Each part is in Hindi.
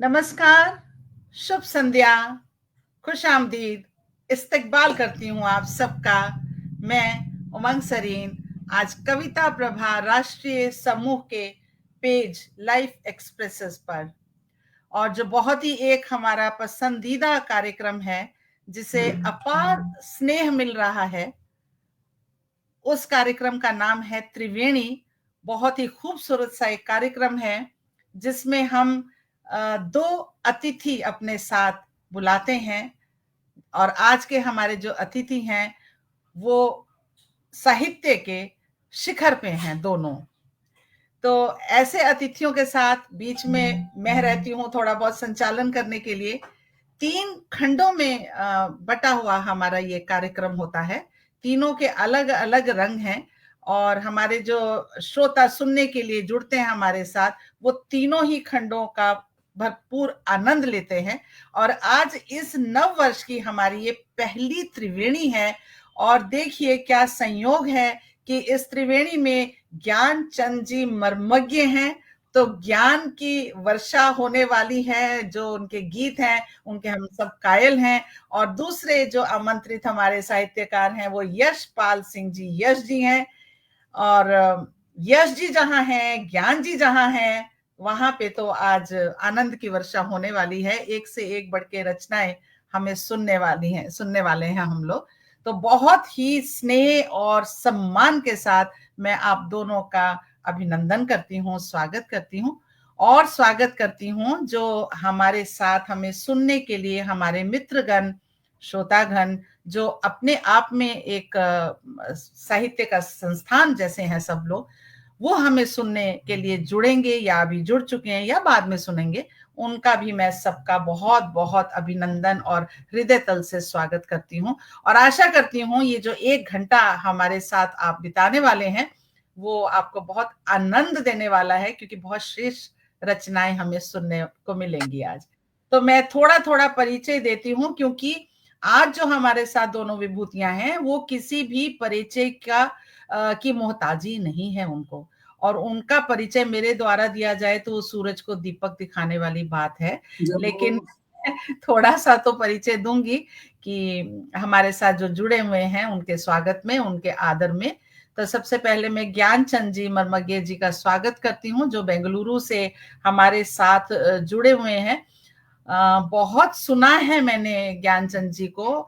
नमस्कार, शुभ संध्या, खुश आमदीद, इस्तकबाल करती हूँ आप सबका। मैं उमंग सरीन आज कविता प्रभा राष्ट्रीय समूह के पेज लाइफ एक्सप्रेसेस पर, और जो बहुत ही एक हमारा पसंदीदा कार्यक्रम है जिसे अपार स्नेह मिल रहा है, उस कार्यक्रम का नाम है त्रिवेणी। बहुत ही खूबसूरत सा एक कार्यक्रम है जिसमें हम दो अतिथि अपने साथ बुलाते हैं, और आज के हमारे जो अतिथि हैं वो साहित्य के शिखर पे हैं दोनों। तो ऐसे अतिथियों के साथ बीच में मैं रहती हूँ थोड़ा बहुत संचालन करने के लिए। 3 खंडों में बटा हुआ हमारा ये कार्यक्रम होता है। तीनों के अलग अलग रंग हैं, और हमारे जो श्रोता सुनने के लिए जुड़ते हैं हमारे साथ, वो तीनों ही खंडों का भरपूर आनंद लेते हैं। और आज इस नव वर्ष की हमारी ये पहली त्रिवेणी है, और देखिए क्या संयोग है कि इस त्रिवेणी में ज्ञान चंद जी मर्मज्ञ हैं, तो ज्ञान की वर्षा होने वाली है। जो उनके गीत हैं उनके हम सब कायल हैं। और दूसरे जो आमंत्रित हमारे साहित्यकार हैं वो यशपाल सिंह जी, यश जी हैं। और यश जी जहां हैं, ज्ञान जी जहां हैं, वहां पे तो आज आनंद की वर्षा होने वाली है। एक से एक बढ़ के रचनाएं हमें सुनने वाले हैं हम लोग। तो बहुत ही स्नेह और सम्मान के साथ मैं आप दोनों का अभिनंदन करती हूँ, स्वागत करती हूँ। और स्वागत करती हूँ जो हमारे साथ हमें सुनने के लिए हमारे मित्रगण, श्रोतागण, जो अपने आप में एक साहित्य का संस्थान जैसे हैं सब लोग, वो हमें सुनने के लिए जुड़ेंगे या अभी जुड़ चुके हैं या बाद में सुनेंगे। उनका भी मैं सबका बहुत बहुत अभिनंदन और हृदय तल से स्वागत करती हूँ। और आशा करती हूँ ये जो 1 घंटा हमारे साथ आप बिताने वाले हैं वो आपको बहुत आनंद देने वाला है, क्योंकि बहुत श्रेष्ठ रचनाएं हमें सुनने को मिलेंगी आज। तो मैं थोड़ा थोड़ा परिचय देती हूँ, क्योंकि आज जो हमारे साथ दोनों विभूतियां हैं वो किसी भी परिचय की मोहताजी नहीं है उनको। और उनका परिचय मेरे द्वारा दिया जाए तो वो सूरज को दीपक दिखाने वाली बात है, लेकिन थोड़ा सा तो परिचय दूंगी कि हमारे साथ जो जुड़े हुए हैं उनके स्वागत में, उनके आदर में। तो सबसे पहले मैं ज्ञान चंद जी मर्मज्ञ जी का स्वागत करती हूँ, जो बेंगलुरु से हमारे साथ जुड़े हुए हैं। बहुत सुना है मैंने ज्ञानचंद जी को,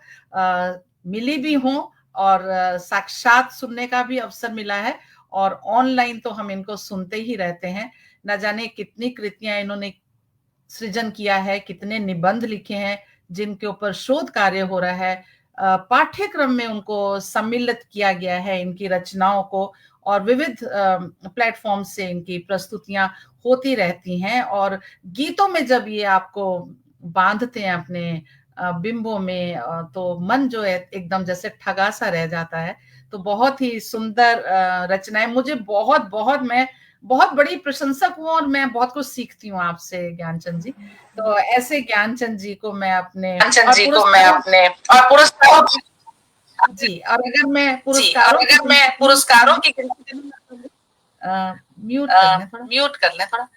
मिली भी हूँ, और साक्षात सुनने का भी अवसर मिला है। और ऑनलाइन तो हम इनको सुनते ही रहते हैं। न जाने कितनी कृतियां इन्होंने सृजन किया है, कितने निबंध लिखे हैं जिनके ऊपर शोध कार्य हो रहा है। पाठ्यक्रम में उनको सम्मिलित किया गया है इनकी रचनाओं को, और विविध प्लेटफॉर्म से इनकी प्रस्तुतियां होती रहती हैं। और गीतों में जब ये आपको बांधते हैं अपने बिंबों में, तो मन जो है एकदम जैसे ठगा सा रह जाता है। तो बहुत ही सुंदर रचनाएं, मुझे बहुत बहुत मैं बहुत बड़ी प्रशंसक हूँ, और मैं बहुत कुछ सीखती हूँ आपसे ज्ञानचंद जी। तो ऐसे ज्ञानचंद जी को मैं अपने और पुरस्कार जी, और अगर मैं पुरस्कारों की म्यूट कर लें थोड़ा,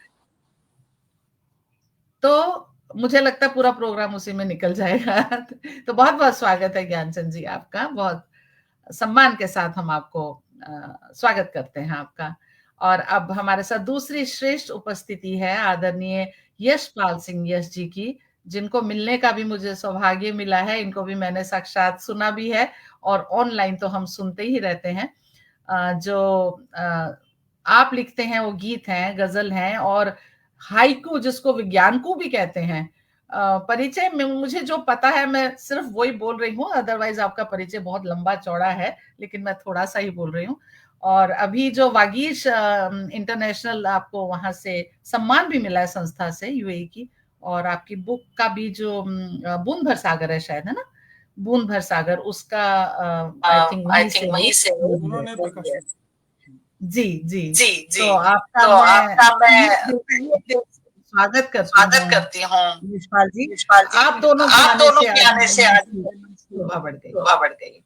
तो मुझे लगता है पूरा प्रोग्राम उसी में निकल जाएगा। तो बहुत बहुत स्वागत है ज्ञानचंद जी आपका, बहुत सम्मान के साथ हम आपको स्वागत करते हैं आपका। और अब हमारे साथ दूसरी श्रेष्ठ उपस्थिति है आदरणीय यशपाल सिंह यश जी की, जिनको मिलने का भी मुझे सौभाग्य मिला है। इनको भी मैंने साक्षात सुना भी है, और ऑनलाइन तो हम सुनते ही रहते हैं। जो आप लिखते हैं वो गीत हैं, गजल हैं, और हाइकू जिसको विज्ञानकू भी कहते हैं। परिचय में मुझे जो पता है मैं सिर्फ वही बोल रही हूँ, अदरवाइज आपका परिचय बहुत लंबा चौड़ा है, लेकिन मैं थोड़ा सा ही बोल रही हूँ। और अभी जो वागीश इंटरनेशनल आपको वहां से सम्मान भी मिला है संस्था से, यूएई की, और आपकी बुक का भी जो बूंद भर सागर है शायद, है ना, बूंद भर सागर, उसका आई थिंक वहीं से जी जी जी। तो आपका मैं स्वागत करती हूँ यशपाल जी। आप दोनों के आने से आज शोभा बढ़ गई।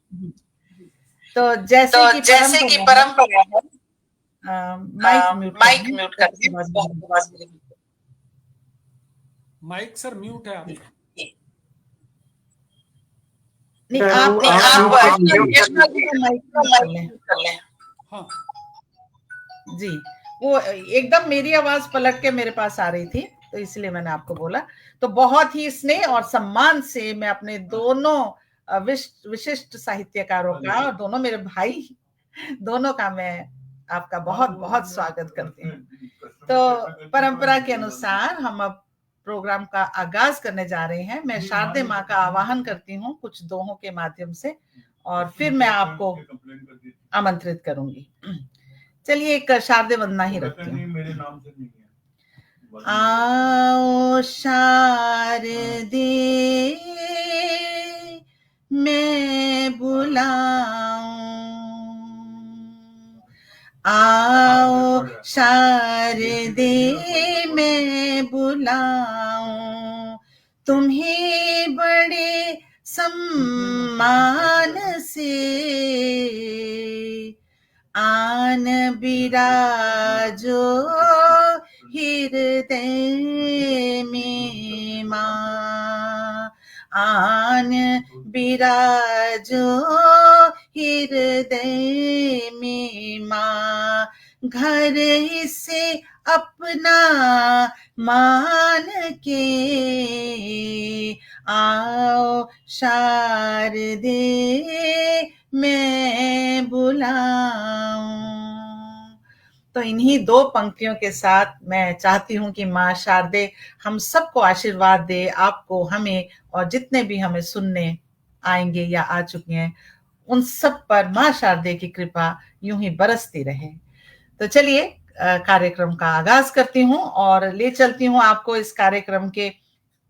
तो जैसे कि परंपरा है, माइक म्यूट कर माइक सर म्यूट है आपका। नहीं, आप माइक कर लें। हाँ जी, वो एकदम मेरी आवाज पलट के मेरे पास आ रही थी, तो इसलिए मैंने आपको बोला। तो बहुत ही स्नेह और सम्मान से मैं अपने दोनों विशिष्ट साहित्यकारों का और दोनों मेरे भाई दोनों का मैं आपका बहुत बहुत स्वागत करती हूँ। तो परंपरा के अनुसार हम अब प्रोग्राम का आगाज करने जा रहे हैं। मैं शारदे माँ का आवाहन करती हूँ कुछ दोहों के माध्यम से, और फिर मैं आपको आमंत्रित करूंगी। चलिए एक शारदे वंदना ही रखती हूँ। मेरे नाम से नहीं है। आओ शारदे मैं बुलाऊं, आओ शारदे मैं बुलाऊं, तुम्हें बड़े सम्मान से आन बिराजो हृदय में माँ, आन बिराजो हृदय में माँ, घर से अपना मान के आओ शारदे मैं बुलाऊं। तो इन्हीं दो पंक्तियों के साथ मैं चाहती हूं कि माँ शारदे हम सबको आशीर्वाद दे, आपको, हमें, और जितने भी हमें सुनने आएंगे या आ चुके हैं उन सब पर माँ शारदे की कृपा यूं ही बरसती रहे। तो चलिए कार्यक्रम का आगाज करती हूँ और ले चलती हूँ आपको इस कार्यक्रम के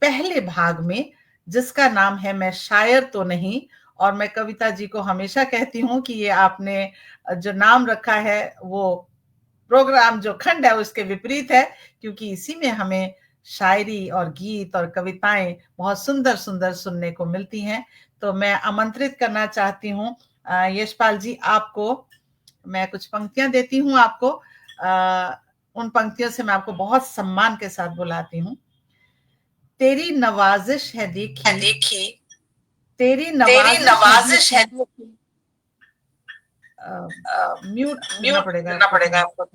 पहले भाग में, जिसका नाम है मैं शायर तो नहीं। और मैं कविता जी को हमेशा कहती हूँ कि ये आपने जो नाम रखा है वो प्रोग्राम जो खंड है उसके विपरीत है, क्योंकि इसी में हमें शायरी और गीत और कविताएं बहुत सुंदर सुंदर सुनने को मिलती हैं। तो मैं आमंत्रित करना चाहती हूँ यशपाल जी आपको। मैं कुछ पंक्तियां देती हूँ आपको, उन पंक्तियों से मैं आपको बहुत सम्मान के साथ बुलाती हूँ। तेरी नवाजिश है देखी, तेरी नवाजिश है, म्यूट करना पड़ेगा आपको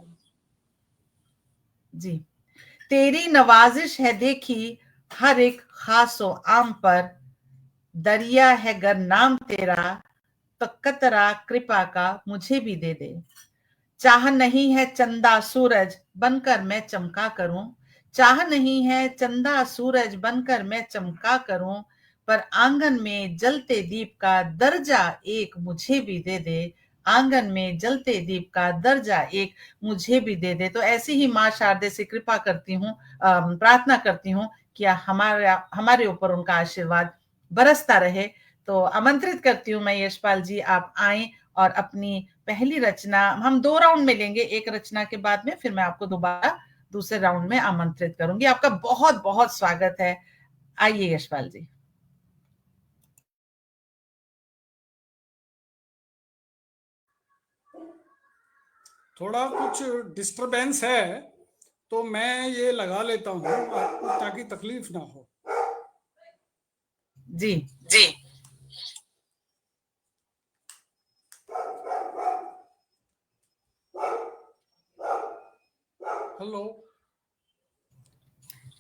जी। तेरी नवाजिश है देखी हर एक खासो आम पर, दरिया है गर नाम तेरा तो कतरा कृपा का मुझे भी दे दे। चाह नहीं है चंदा सूरज बनकर मैं चमका करूं, चाह नहीं है चंदा सूरज बनकर मैं चमका करूं, पर आंगन में जलते दीप का दर्जा एक मुझे भी दे दे, आंगन में जलते दीप का दर्जा एक मुझे भी दे दे। तो ऐसी ही माँ शारदे से कृपा करती हूँ, प्रार्थना करती हूँ कि हमारे ऊपर उनका आशीर्वाद बरसता रहे। तो आमंत्रित करती हूँ मैं यशपाल जी, आप आए और अपनी पहली रचना हम 2 राउंड में लेंगे, एक रचना के बाद में फिर मैं आपको दोबारा दूसरे राउंड में आमंत्रित करूंगी। आपका बहुत बहुत स्वागत है, आइए यशपाल जी। थोड़ा कुछ डिस्टरबेंस है तो मैं ये लगा लेता हूँ ताकि तकलीफ ना हो। जी जी हेलो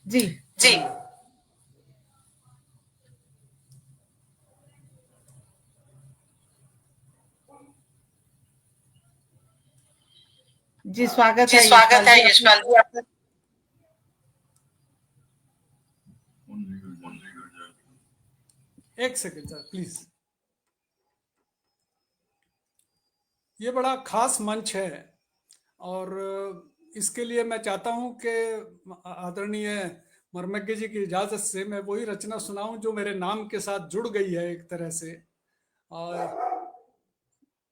जी जी जी स्वागत है यशपाल जी आपका। एक सेकेंड सर प्लीज। ये बड़ा खास मंच है और इसके लिए मैं चाहता हूं कि आदरणीय मर्मज्ञ जी की इजाजत से मैं वही रचना सुनाऊं जो मेरे नाम के साथ जुड़ गई है एक तरह से, और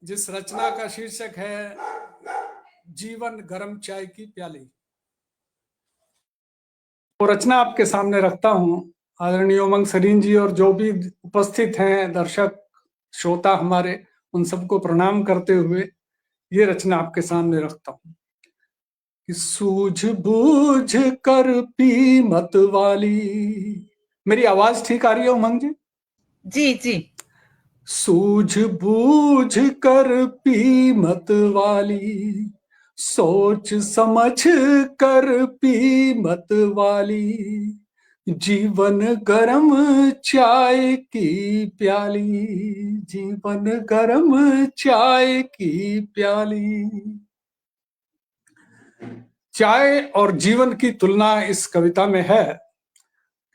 जिस रचना का शीर्षक है जीवन गरम चाय की प्याली। वो रचना आपके सामने रखता हूं। आदरणीय उमंग सरीन जी और जो भी उपस्थित हैं दर्शक श्रोता हमारे, उन सबको प्रणाम करते हुए ये रचना आपके सामने रखता हूं। कि सूझबूझ कर पी मत वाली। मेरी आवाज ठीक आ रही है उमंग जी? जी जी। सूझबूझ कर पी मत वाली, सोच समझ कर पी मत वाली, जीवन गरम चाय की प्याली, जीवन गरम चाय की प्याली। चाय और जीवन की तुलना इस कविता में है।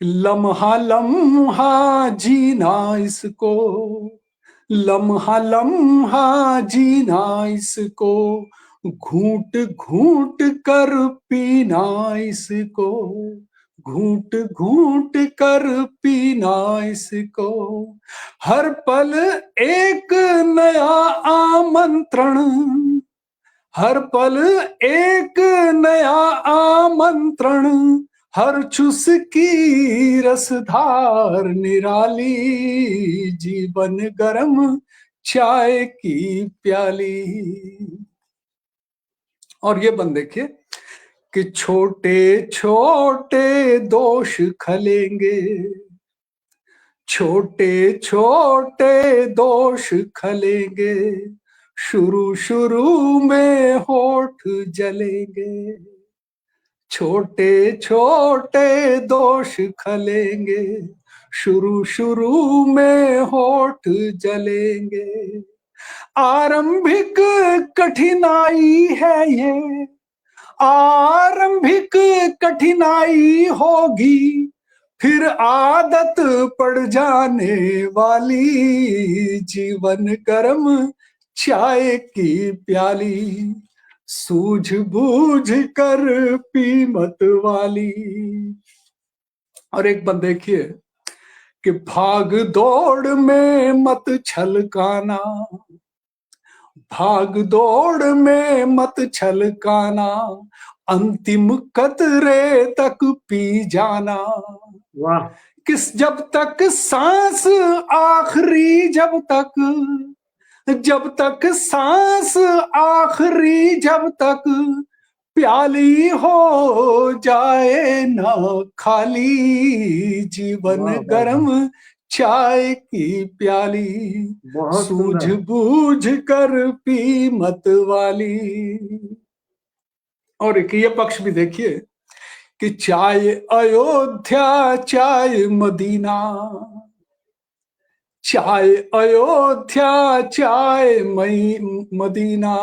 लम्हा लम्हा जीना इसको, लम्हा लम्हा जीना इसको, घूंट घूंट कर पीना इसको, घूंट घूंट कर पीना इसको। हर पल एक नया आमंत्रण, हर पल एक नया आमंत्रण, हर चुस्की रसधार निराली, जीवन गरम चाय की प्याली। और ये बंद देखिए कि छोटे छोटे दोष खलेंगे, छोटे छोटे दोष खलेंगे, शुरू शुरू में होठ जलेंगे, छोटे छोटे दोष खलेंगे, शुरू शुरू में होठ जलेंगे। आरंभिक कठिनाई है ये, आरंभिक कठिनाई होगी, फिर आदत पड़ जाने वाली, जीवन गरम चाय की प्याली, सूझबूझ कर पी मत वाली। और एक बात देखिए कि भाग दौड़ में मत छलकाना, भाग दौड़ में मत छलकाना, अंतिम कतरे तक पी जाना। वाह। किस जब तक सांस आखिरी, जब तक सांस आखिरी, जब तक प्याली हो जाए ना खाली, जीवन गरम चाय की प्याली, सूझबूझ कर पी मत वाली। और एक ये पक्ष भी देखिए कि चाय अयोध्या चाय मदीना, चाय अयोध्या चाय मदीना,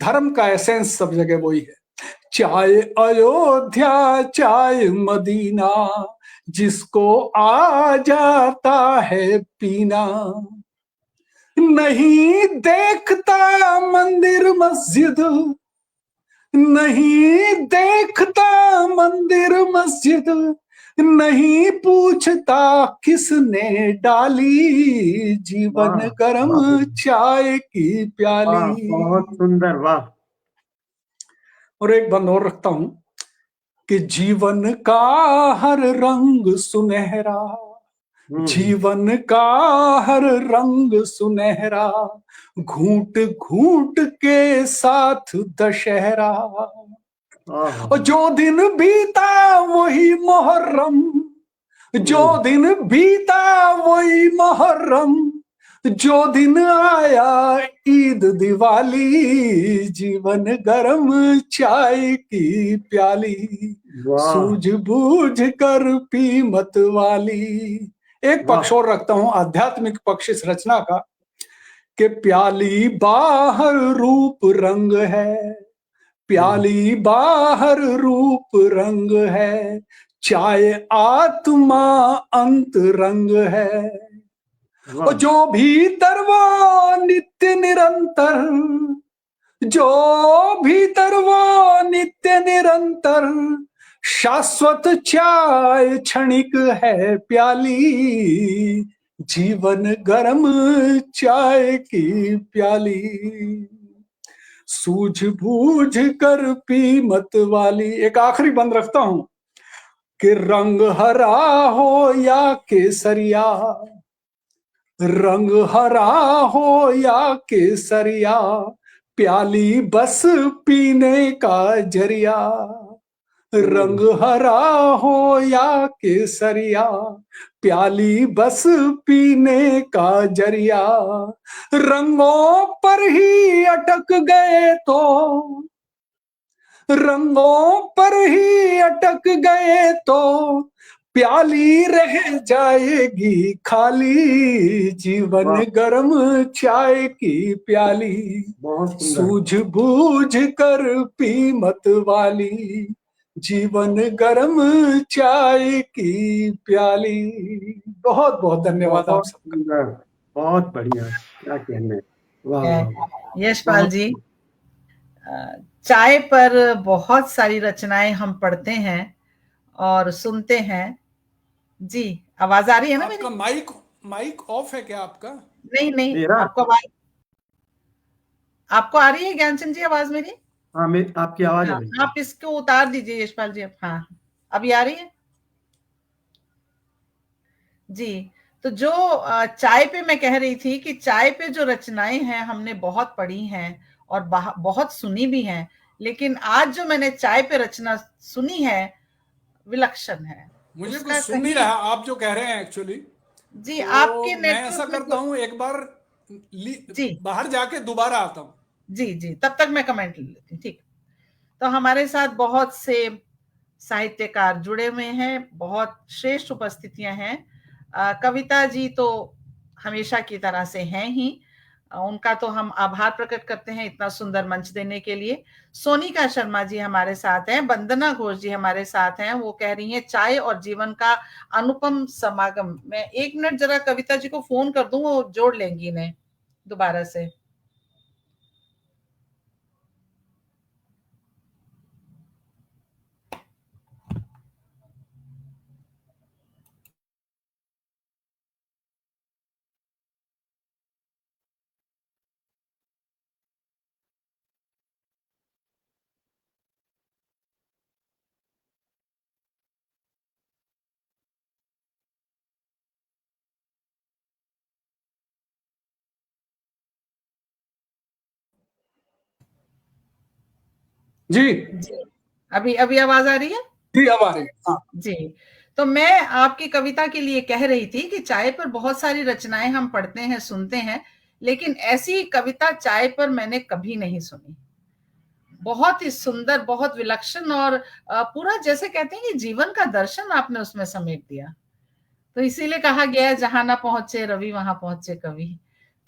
धर्म का एसेंस सब जगह वही है। चाय अयोध्या चाय मदीना, जिसको आ जाता है पीना, नहीं देखता मंदिर मस्जिद, नहीं देखता मंदिर मस्जिद, नहीं पूछता किसने डाली, जीवन गरम चाय की प्याली। बहुत सुंदर, वाह। और एक बंद और रखता हूं कि जीवन का हर रंग सुनहरा, जीवन का हर रंग सुनहरा, घूंट घूंट के साथ दशहरा, और जो दिन बीता वही मुहर्रम, जो दिन बीता वही मुहर्रम, जो दिन आया ईद दिवाली, जीवन गरम चाय की प्याली, सूझबूझ कर पी मत वाली। एक पक्ष और रखता हूं, आध्यात्मिक पक्ष इस रचना का, कि प्याली बाहर रूप रंग है, प्याली बाहर रूप रंग है, चाय आत्मा अंत रंग है, और जो भीतर वो नित्य निरंतर, जो भीतर वो नित्य निरंतर, शाश्वत चाय क्षणिक है प्याली, जीवन गरम चाय की प्याली, सूझबूझ कर पी मत वाली। एक आखिरी बंद रखता हूं कि रंग हरा हो या केसरिया, रंग हरा हो या केसरिया, प्याली बस पीने का जरिया, रंग हरा हो या केसरिया, प्याली बस पीने का जरिया, रंगों पर ही अटक गए तो, रंगों पर ही अटक गए तो प्याली रह जाएगी खाली, जीवन वाह। गर्म चाय की प्याली, बहुत सुंदर। सूझ बूझ कर पी मत वाली, जीवन गर्म चाय की प्याली। बहुत बहुत धन्यवाद आप बहुत सबका। सुंदर, बहुत बढ़िया, क्या कहने। वाह वाह वाह, यशपाल बहुत जी, चाय पर बहुत सारी रचनाएं हम पढ़ते हैं और सुनते हैं। जी, आवाज आ रही है ना मेरी? आपका माइक माइक ऑफ है क्या आपका? नहीं नहीं, मेरा। आपको आवाज, आपको आ रही है ज्ञानचंद जी आवाज मेरी? हाँ, मैं आपकी आवाज आ हाँ, रही है। आप इसको उतार दीजिए यशपाल जी। हाँ, अभी आ रही है? जी, तो जो चाय पे मैं कह रही थी कि चाय पे जो रचनाएं हैं हमने बहुत पढ़ी हैं और बहुत सुनी भी हैं, लेकिन आज जो मैंने चाय पे रचना सुनी है विलक्षण है। मुझे कुछ उसका सुन नहीं कहीं, रहा आप जो कह रहे हैं एक्चुअली। जी आपके तो मैं ऐसा नेटवर्क में करता हूं, एक बार जी बाहर जाके दोबारा आता हूं। जी जी, तब तक मैं कमेंट ले लेती हूँ। ठीक, तो हमारे साथ बहुत से साहित्यकार जुड़े हुए हैं, बहुत श्रेष्ठ उपस्थितियां हैं। कविता जी तो हमेशा की तरह से हैं ही, उनका तो हम आभार प्रकट करते हैं इतना सुंदर मंच देने के लिए। सोनिका शर्मा जी हमारे साथ हैं, वंदना घोष जी हमारे साथ हैं। वो कह रही हैं चाय और जीवन का अनुपम समागम। मैं 1 मिनट जरा कविता जी को फोन कर दूं, वो जोड़ लेंगी इन्हें दोबारा से। जी जी, अभी अभी आवाज आ रही है? जी, अब आ रही है। हाँ जी, तो मैं आपकी कविता के लिए कह रही थी कि चाय पर बहुत सारी रचनाएं हम पढ़ते हैं, सुनते हैं, लेकिन ऐसी कविता चाय पर मैंने कभी नहीं सुनी। बहुत ही सुंदर, बहुत विलक्षण और पूरा जैसे कहते हैं कि जीवन का दर्शन आपने उसमें समेट दिया। तो इसीलिए कहा गया है जहां ना पहुंचे रवि वहां पहुंचे कवि।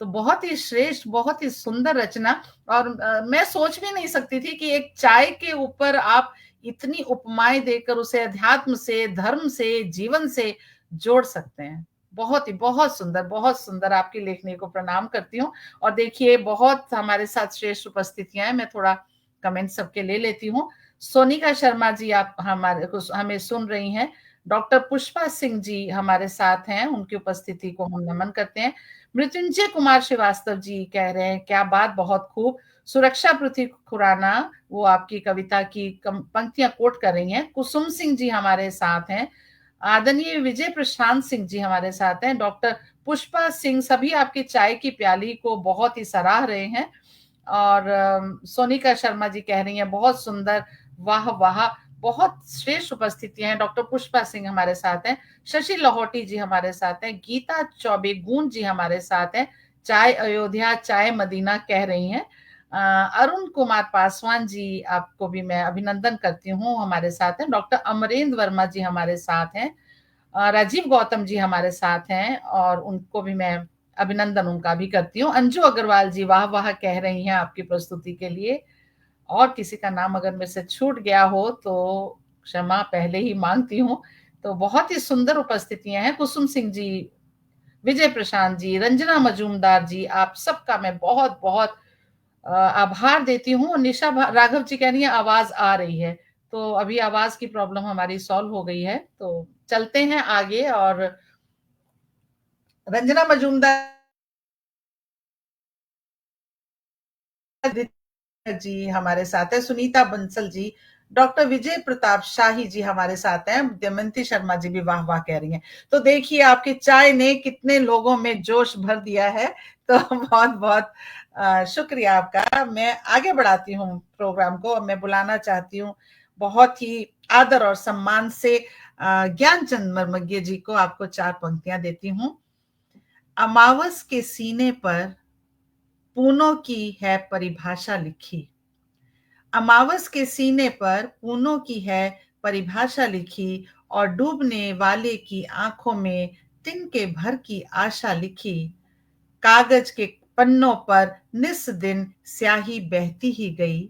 तो बहुत ही श्रेष्ठ, बहुत ही सुंदर रचना। और मैं सोच भी नहीं सकती थी कि एक चाय के ऊपर आप इतनी उपमाएं देकर उसे अध्यात्म से, धर्म से, जीवन से जोड़ सकते हैं। बहुत ही, बहुत सुंदर आपकी लेखनी को प्रणाम करती हूँ। और देखिए बहुत हमारे साथ श्रेष्ठ उपस्थितियां हैं, मैं थोड़ा कमेंट सबके ले लेती हूँ। सोनिका शर्मा जी आप हमारे को हमें सुन रही हैं। डॉक्टर पुष्पा सिंह जी हमारे साथ हैं, उनकी उपस्थिति को हम नमन करते हैं। मृत्युंजय कुमार श्रीवास्तव जी कह रहे हैं क्या बात, बहुत खूब। सुरक्षा पृथ्वी खुराना वो आपकी कविता की पंक्तियां कोट कर रही हैं। कुसुम सिंह जी हमारे साथ हैं। आदरणीय विजय प्रशांत सिंह जी हमारे साथ हैं। डॉक्टर पुष्पा सिंह, सभी आपकी चाय की प्याली को बहुत ही सराह रहे हैं। और सोनिका शर्मा जी कह रही हैं बहुत सुंदर, वाह वाह, बहुत श्रेष्ठ उपस्थितियां हैं। डॉक्टर पुष्पा सिंह हमारे साथ हैं। शशि लाहौटी जी हमारे साथ हैं। गीता चौबे गुण जी हमारे साथ हैं। चाय अयोध्या, चाय मदीना कह रही हैं। अरुण कुमार पासवान जी, आपको भी मैं अभिनंदन करती हूँ, हमारे साथ हैं। डॉक्टर अमरेंद्र वर्मा जी हमारे साथ हैं। राजीव गौतम जी हमारे साथ हैं और उनको भी मैं अभिनंदन उनका भी करती हूँ। अंजू अग्रवाल जी वाह वाह कह रही हैं आपकी प्रस्तुति के लिए। और किसी का नाम अगर मेरे से छूट गया हो तो क्षमा पहले ही मांगती हूँ। तो बहुत ही सुंदर उपस्थितियां हैं। कुसुम सिंह जी, विजय प्रशांत जी, रंजना मजूमदार जी, आप सबका मैं बहुत बहुत आभार देती हूँ। निशा राघव जी कह रही है आवाज आ रही है, तो अभी आवाज की प्रॉब्लम हमारी सॉल्व हो गई है, तो चलते हैं आगे। और रंजना मजूमदार जी हमारे साथ है। सुनीता बंसल जी, डॉक्टर विजय प्रताप शाही जी हमारे साथ हैं। दमयंती शर्मा जी भी वाह वाह कह रही हैं। तो देखिए आपकी चाय ने कितने लोगों में जोश भर दिया है। तो बहुत बहुत शुक्रिया आपका। मैं आगे बढ़ाती हूँ प्रोग्राम को। मैं बुलाना चाहती हूँ बहुत ही आदर और सम्मान से ज्ञानचंद मर्मज्ञ जी को। आपको 4 पंक्तियां देती हूँ। अमावस के सीने पर पूनों की है परिभाषा लिखी। अमावस के सीने पर पूनों की है परिभाषा लिखी, और डूबने वाले की आंखों में तिनके भर की आशा लिखी। कागज के पन्नों पर निस दिन स्याही बहती ही गई।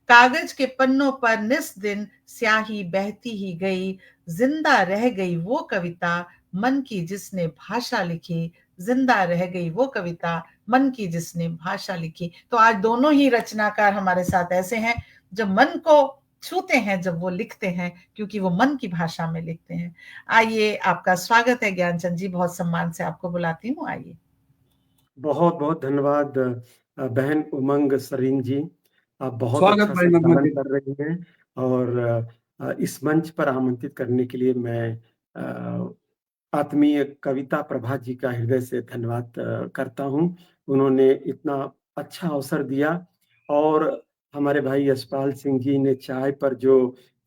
कागज के पन्नों पर निस दिन स्याही बहती ही गई। जिंदा रह गई वो कविता मन की जिसने भाषा लिखी। जिंदा रह गई वो कविता मन की जिसने भाषा लिखी। तो आज दोनों ही रचनाकार हमारे साथ ऐसे हैं जो मन को छूते हैं जब वो लिखते हैं, क्योंकि वो मन की भाषा में लिखते हैं। आइए, आपका स्वागत है ज्ञानचंद जी। बहुत सम्मान से आपको बुलाती हूँ। आइए। बहुत बहुत धन्यवाद बहन उमंग सरीन जी। आप बहुत स्वागत अच्छा भाई मर्मज्ञ संचालन जी। कर रही हैं, और इस मंच पर आमंत्रित करने के लिए मैं आत्मीय कविता प्रभा जी का हृदय से धन्यवाद करता हूँ। उन्होंने इतना अच्छा अवसर दिया, और हमारे भाई यशपाल सिंह जी ने चाय पर जो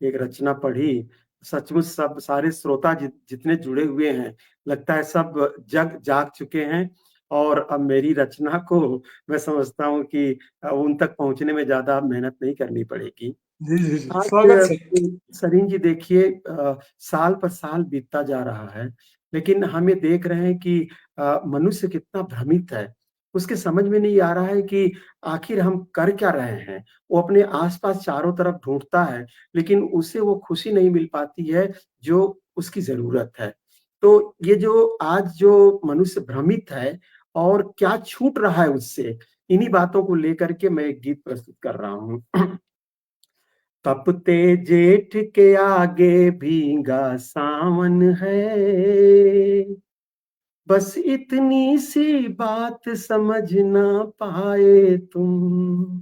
एक रचना पढ़ी, सचमुच सब सारे श्रोता जितने जुड़े हुए हैं, लगता है सब जग जाग चुके हैं। और अब मेरी रचना को मैं समझता हूँ कि उन तक पहुंचने में ज्यादा मेहनत नहीं करनी पड़ेगी। जी जी जी, आज स्वागत से। सरीन जी देखिए, साल पर साल बीतता जा रहा है, लेकिन हम ये देख रहे हैं कि मनुष्य कितना भ्रमित है। उसके समझ में नहीं आ रहा है कि आखिर हम कर क्या रहे हैं। वो अपने आसपास चारों तरफ ढूंढता है, लेकिन उसे वो खुशी नहीं मिल पाती है जो उसकी जरूरत है। तो ये जो आज जो मनुष्य भ्रमित है और क्या छूट रहा है उससे, इन्हीं बातों को लेकर के मैं एक गीत प्रस्तुत कर रहा हूँ। तपते जेठ के आगे भीगा सावन है, बस इतनी सी बात समझ ना पाए तुम।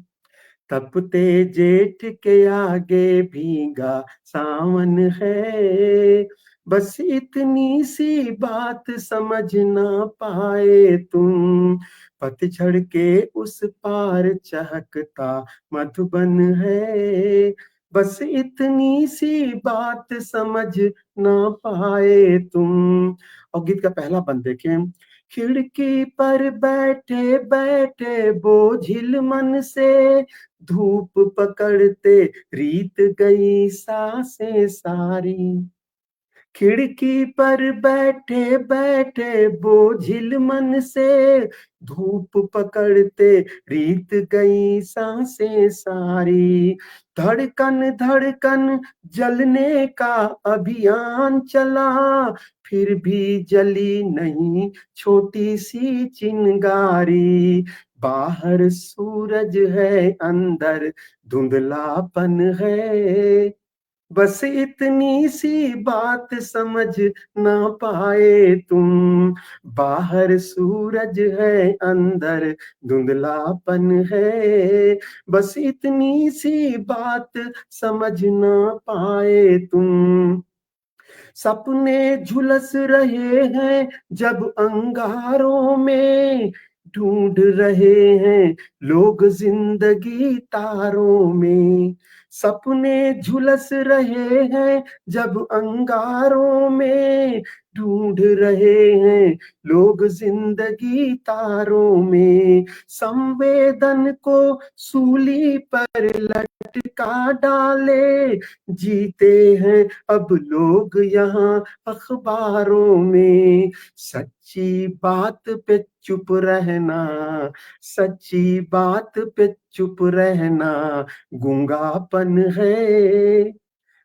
तपते जेठ के आगे भीगा सावन है, बस इतनी सी बात समझ ना पाए तुम। पतझड़ के उस पार चहकता मधुबन है, बस इतनी सी बात समझ ना पाए तुम। और गीत का पहला बंद देखें। खिड़की पर बैठे बैठे बोझिल मन से धूप पकड़ते रीत गई सांसें सारी। खिड़की पर बैठे बैठे बोझिल मन से धूप पकड़ते रीत गई सांसें सारी। धड़कन धड़कन जलने का अभियान चला, फिर भी जली नहीं छोटी सी चिंगारी। बाहर सूरज है, अंदर धुंधलापन है, बस इतनी सी बात समझ ना पाए तुम। बाहर सूरज है, अंदर धुंधलापन है, बस इतनी सी बात समझ ना पाए तुम। सपने झुलस रहे हैं जब अंगारों में, ढूंढ रहे हैं लोग जिंदगी तारों में। सपने झुलस रहे हैं जब अंगारों में, ढूंढ रहे हैं लोग जिंदगी तारों में। संवेदन को सूली पर लटका डाले, जीते हैं अब लोग यहाँ अखबारों में। सच्ची बात पे चुप रहना, सच्ची बात पे चुप रहना गूंगापन है,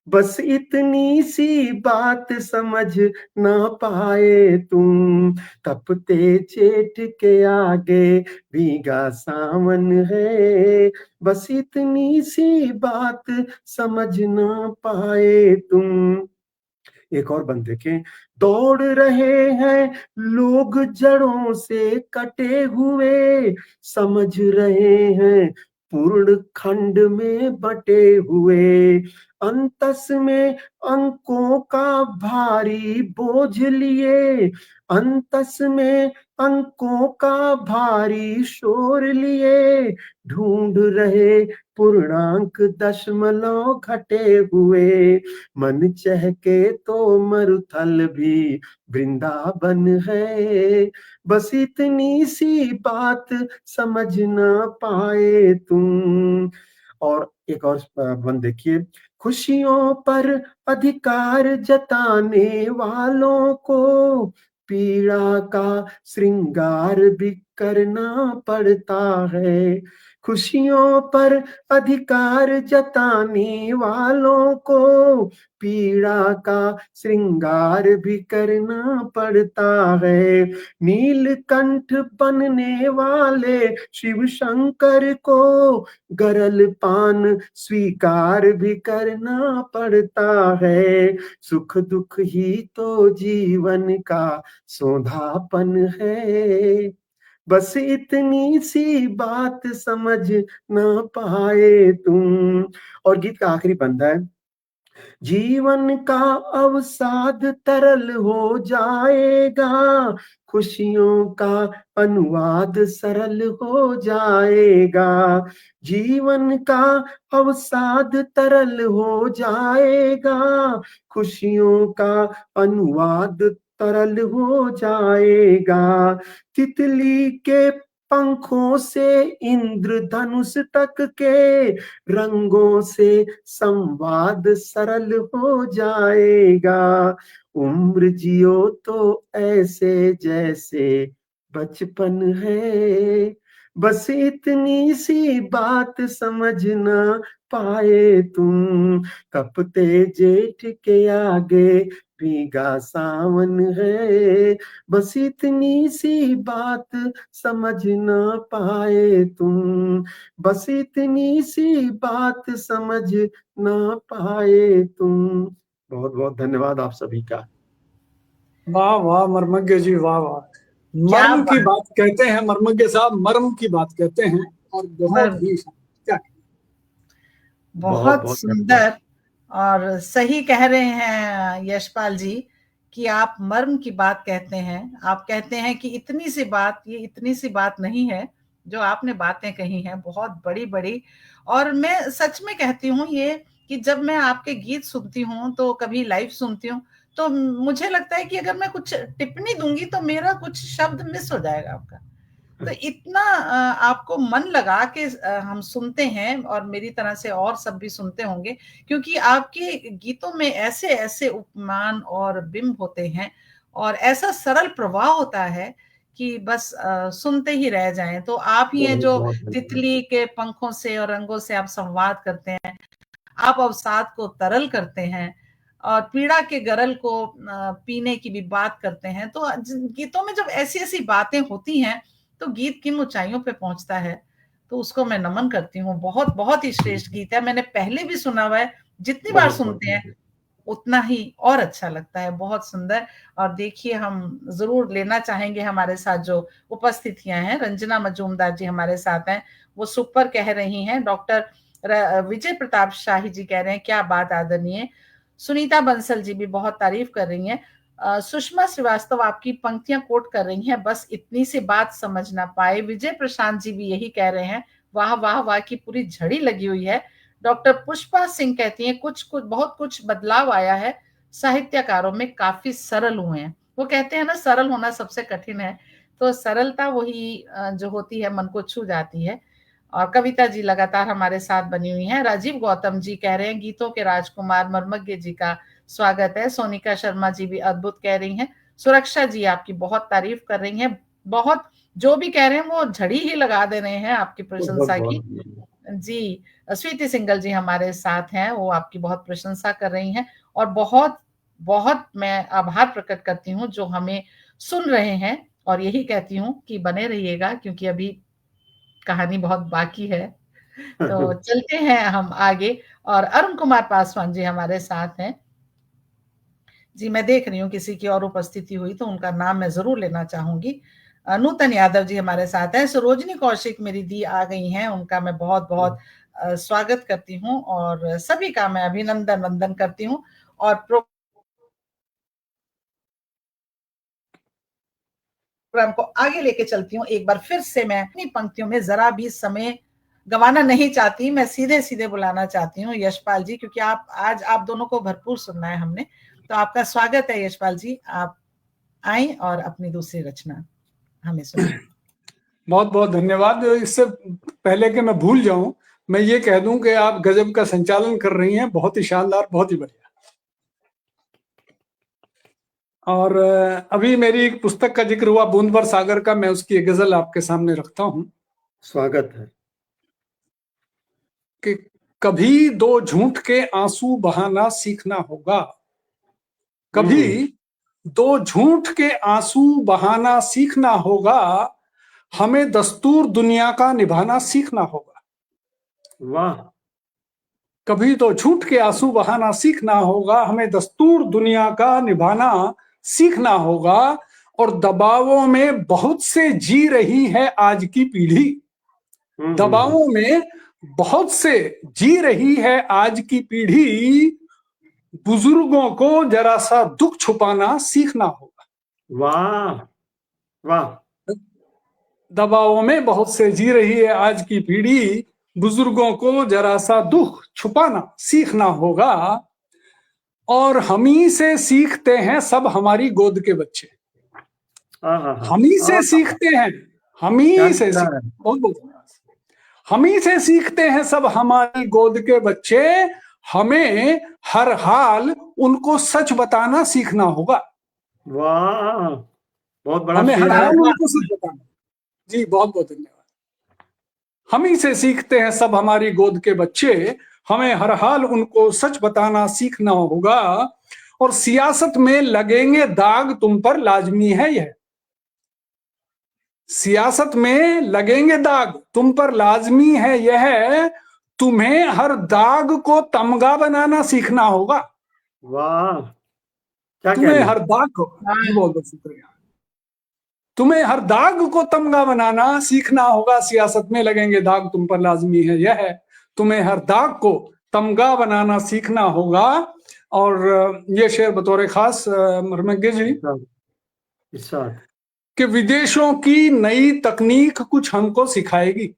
बस इतनी सी बात समझ ना पाए तुम। तपते जेठ के आगे भीगा सावन है, बस इतनी सी बात समझ ना पाए तुम। एक और बंद देखें। दौड़ रहे हैं लोग जड़ों से कटे हुए, समझ रहे हैं पूर्ण खंड में बटे हुए। अंतस में अंकों का भारी बोझ लिए, अंतस में अंकों का भारी शोर लिए ढूंढ रहे पूर्णांक दशमलव घटे हुए। मन चहके तो मरुथल भी वृंदावन है, बस इतनी सी बात समझ ना पाए तुम। और एक और बंद देखिए, खुशियों पर अधिकार जताने वालों को पीड़ा का श्रृंगार भी करना पड़ता है। खुशियों पर अधिकार जताने वालों को पीड़ा का श्रृंगार भी करना पड़ता है। नीलकंठ बनने वाले शिव शंकर को गरल पान स्वीकार भी करना पड़ता है। सुख दुख ही तो जीवन का सौंधापन है, बस इतनी सी बात समझ ना पाए तुम। और गीत का आखिरी बंदा है, जीवन का अवसाद तरल हो जाएगा, खुशियों का अनुवाद सरल हो जाएगा। जीवन का अवसाद तरल हो जाएगा, खुशियों का अनुवाद तरल हो जाएगा। तितली के पंखों से इंद्रधनुष तक के रंगों से संवाद सरल हो जाएगा। उम्र जियो तो ऐसे जैसे बचपन है, बस इतनी सी बात समझ ना पाए तुम। तपते जेठ के आगे भीगा सावन है, बस इतनी सी बात समझ ना पाए तुम। बस इतनी सी बात समझ ना पाए तुम। बहुत बहुत धन्यवाद आप सभी का। वाह वाह मर्मज्ञ जी, वाह वाह। क्या मर्म की बात, बात कहते हैं मर्मज्ञ साहब, मर्म की बात कहते हैं, और बहुत मर्म, ही क्या। बहुत बहुत बहुत धन्यवाद। सुंदर। और सही कह रहे हैं यशपाल जी कि आप मर्म की बात कहते हैं। आप कहते हैं कि इतनी सी बात, ये इतनी सी बात नहीं है जो आपने बातें कही हैं, बहुत बड़ी बड़ी। और मैं सच में कहती हूँ ये कि जब मैं आपके गीत सुनती हूँ तो कभी लाइव सुनती हूँ तो मुझे लगता है कि अगर मैं कुछ टिप्पणी दूंगी तो मेरा कुछ शब्द मिस हो जाएगा आपका। तो इतना आपको मन लगा के हम सुनते हैं, और मेरी तरह से और सब भी सुनते होंगे, क्योंकि आपके गीतों में ऐसे ऐसे उपमान और बिंब होते हैं और ऐसा सरल प्रवाह होता है कि बस सुनते ही रह जाएं। तो आप ही हैं बहुत जो बहुत धन्यवाद। तितली के पंखों से और रंगों से आप संवाद करते हैं, आप अवसाद को तरल करते हैं और पीड़ा के गरल को पीने की भी बात करते हैं। तो गीतों में जब ऐसी ऐसी बातें होती हैं तो गीत किन ऊंचाइयों पे पहुंचता है, तो उसको मैं नमन करती हूँ। बहुत बहुत ही श्रेष्ठ गीत है, मैंने पहले भी सुना हुआ है, जितनी बार बहुत बहुत सुनते हैं उतना ही और अच्छा लगता है। बहुत सुंदर। और देखिए, हम जरूर लेना चाहेंगे हमारे साथ जो उपस्थितियां हैं, रंजना मजूमदार जी हमारे साथ हैं, वो सुपर कह रही हैं। डॉक्टर विजय प्रताप शाही जी कह रहे हैं क्या बात आदरणीय। सुनीता बंसल जी भी बहुत तारीफ कर रही हैं। सुषमा श्रीवास्तव आपकी पंक्तियां कोट कर रही हैं, बस इतनी सी बात समझ ना पाए। विजय प्रशांत जी भी यही कह रहे हैं, वाह वाह वाह की पूरी झड़ी लगी हुई है। डॉक्टर पुष्पा सिंह कहती हैं कुछ कुछ बहुत कुछ बदलाव आया है, साहित्यकारों में काफी सरल हुए हैं। वो कहते हैं ना, सरल होना सबसे कठिन है, तो सरलता वही जो होती है मन को छू जाती है। और कविता जी लगातार हमारे साथ बनी हुई हैं। राजीव गौतम जी कह रहे हैं गीतों के राजकुमार मर्मज्ञ जी का स्वागत है। सोनिका शर्मा जी भी अद्भुत कह रही हैं। सुरक्षा जी आपकी बहुत तारीफ कर रही हैं, बहुत जो भी कह रहे हैं वो झड़ी ही लगा दे रहे हैं आपकी बहुत प्रशंसा की। बहुत जी, स्वीति सिंगल जी हमारे साथ हैं, वो आपकी बहुत प्रशंसा कर रही हैं। और बहुत बहुत मैं आभार प्रकट करती हूँ जो हमें सुन रहे हैं, और यही कहती हूँ कि बने रहिएगा क्योंकि अभी कहानी बहुत बाकी है। तो धन्यवाद। चलते हैं हम आगे। और अरुण कुमार पासवान जी हमारे साथ हैं। जी, मैं देख रही हूँ किसी की और उपस्थिति हुई तो उनका नाम मैं जरूर लेना चाहूंगी। नूतन यादव जी हमारे साथ हैं। सरोजनी कौशिक मेरी दी आ गई हैं, उनका मैं बहुत बहुत स्वागत करती हूँ और सभी का मैं अभिनंदन वंदन करती हूँ। और कार्यक्रम को आगे लेके चलती हूँ, एक बार फिर से मैं अपनी पंक्तियों में जरा भी समय गंवाना नहीं चाहती, मैं सीधे सीधे बुलाना चाहती हूँ यशपाल जी, क्योंकि आज आप दोनों को भरपूर सुनना है हमने। तो आपका स्वागत है यशपाल जी, आप आए और अपनी दूसरी रचना हमें सुनाएं। बहुत बहुत धन्यवाद। इससे पहले कि मैं भूल जाऊं, मैं ये कह दूं कि आप गजब का संचालन कर रही हैं, बहुत ही शानदार, बहुत ही बढ़िया। और अभी मेरी एक पुस्तक का जिक्र हुआ, बूंद भर सागर का, मैं उसकी एक गजल आपके सामने रखता हूं। स्वागत है। कि कभी दो झूठ के आंसू बहाना सीखना होगा, कभी दो झूठ के आंसू बहाना सीखना होगा, हमें दस्तूर दुनिया का निभाना सीखना होगा। वाह। कभी तो झूठ के आंसू बहाना सीखना होगा, हमें दस्तूर दुनिया का निभाना सीखना होगा। और दबावों में बहुत से जी रही है आज की पीढ़ी, दबावों में बहुत से जी रही है आज की पीढ़ी, बुजुर्गों को जरा सा दुख छुपाना सीखना होगा। वाह वाह। दबावों में बहुत से जी रही है आज की पीढ़ी, बुजुर्गों को जरा सा दुख छुपाना सीखना होगा। और हम ही से सीखते हैं सब हमारी गोद के बच्चे, हम ही से सीखते हैं, हम ही से बहुत बहुत हम ही से सीखते हैं सब हमारी गोद के बच्चे, हमें हर हाल उनको सच बताना सीखना होगा। वाह, बहुत बड़ा हमें हर शेर है। हाल उनको सच बताना। जी बहुत बहुत धन्यवाद। हम ही से सीखते हैं सब हमारी गोद के बच्चे, हमें हर हाल उनको सच बताना सीखना होगा। और सियासत में लगेंगे दाग तुम पर लाजमी है यह, सियासत में लगेंगे दाग तुम पर लाजमी है यह, तुम्हें हर दाग को तमगा बनाना सीखना होगा। वाह, क्या तुम्हें हर दाग को, बहुत बहुत शुक्रिया, तुम्हें हर दाग को तमगा बनाना सीखना होगा। सियासत में लगेंगे दाग तुम पर लाजमी है यह, तुम्हें हर दाग को तमगा बनाना सीखना होगा। और ये शेर बतौर खास मरमग्गे जी, कि विदेशों की नई तकनीक कुछ हमको सिखाएगी,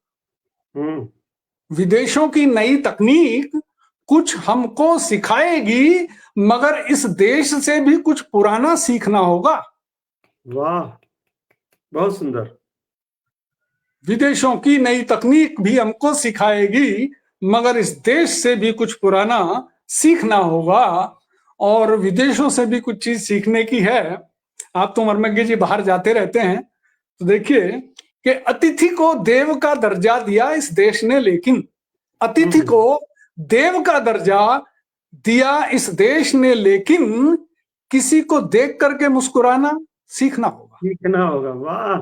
विदेशों की नई तकनीक कुछ हमको सिखाएगी, मगर इस देश से भी कुछ पुराना सीखना होगा। वाह, बहुत सुंदर। विदेशों की नई तकनीक भी हमको सिखाएगी, मगर इस देश से भी कुछ पुराना सीखना होगा। और विदेशों से भी कुछ चीज सीखने की है। आप तो मरमग्गे जी बाहर जाते रहते हैं, तो देखिए कि अतिथि को देव का दर्जा दिया इस देश ने, लेकिन अतिथि को देव का दर्जा दिया इस देश ने, लेकिन किसी को देख करके मुस्कुराना सीखना होगा, सीखना होगा। वाह,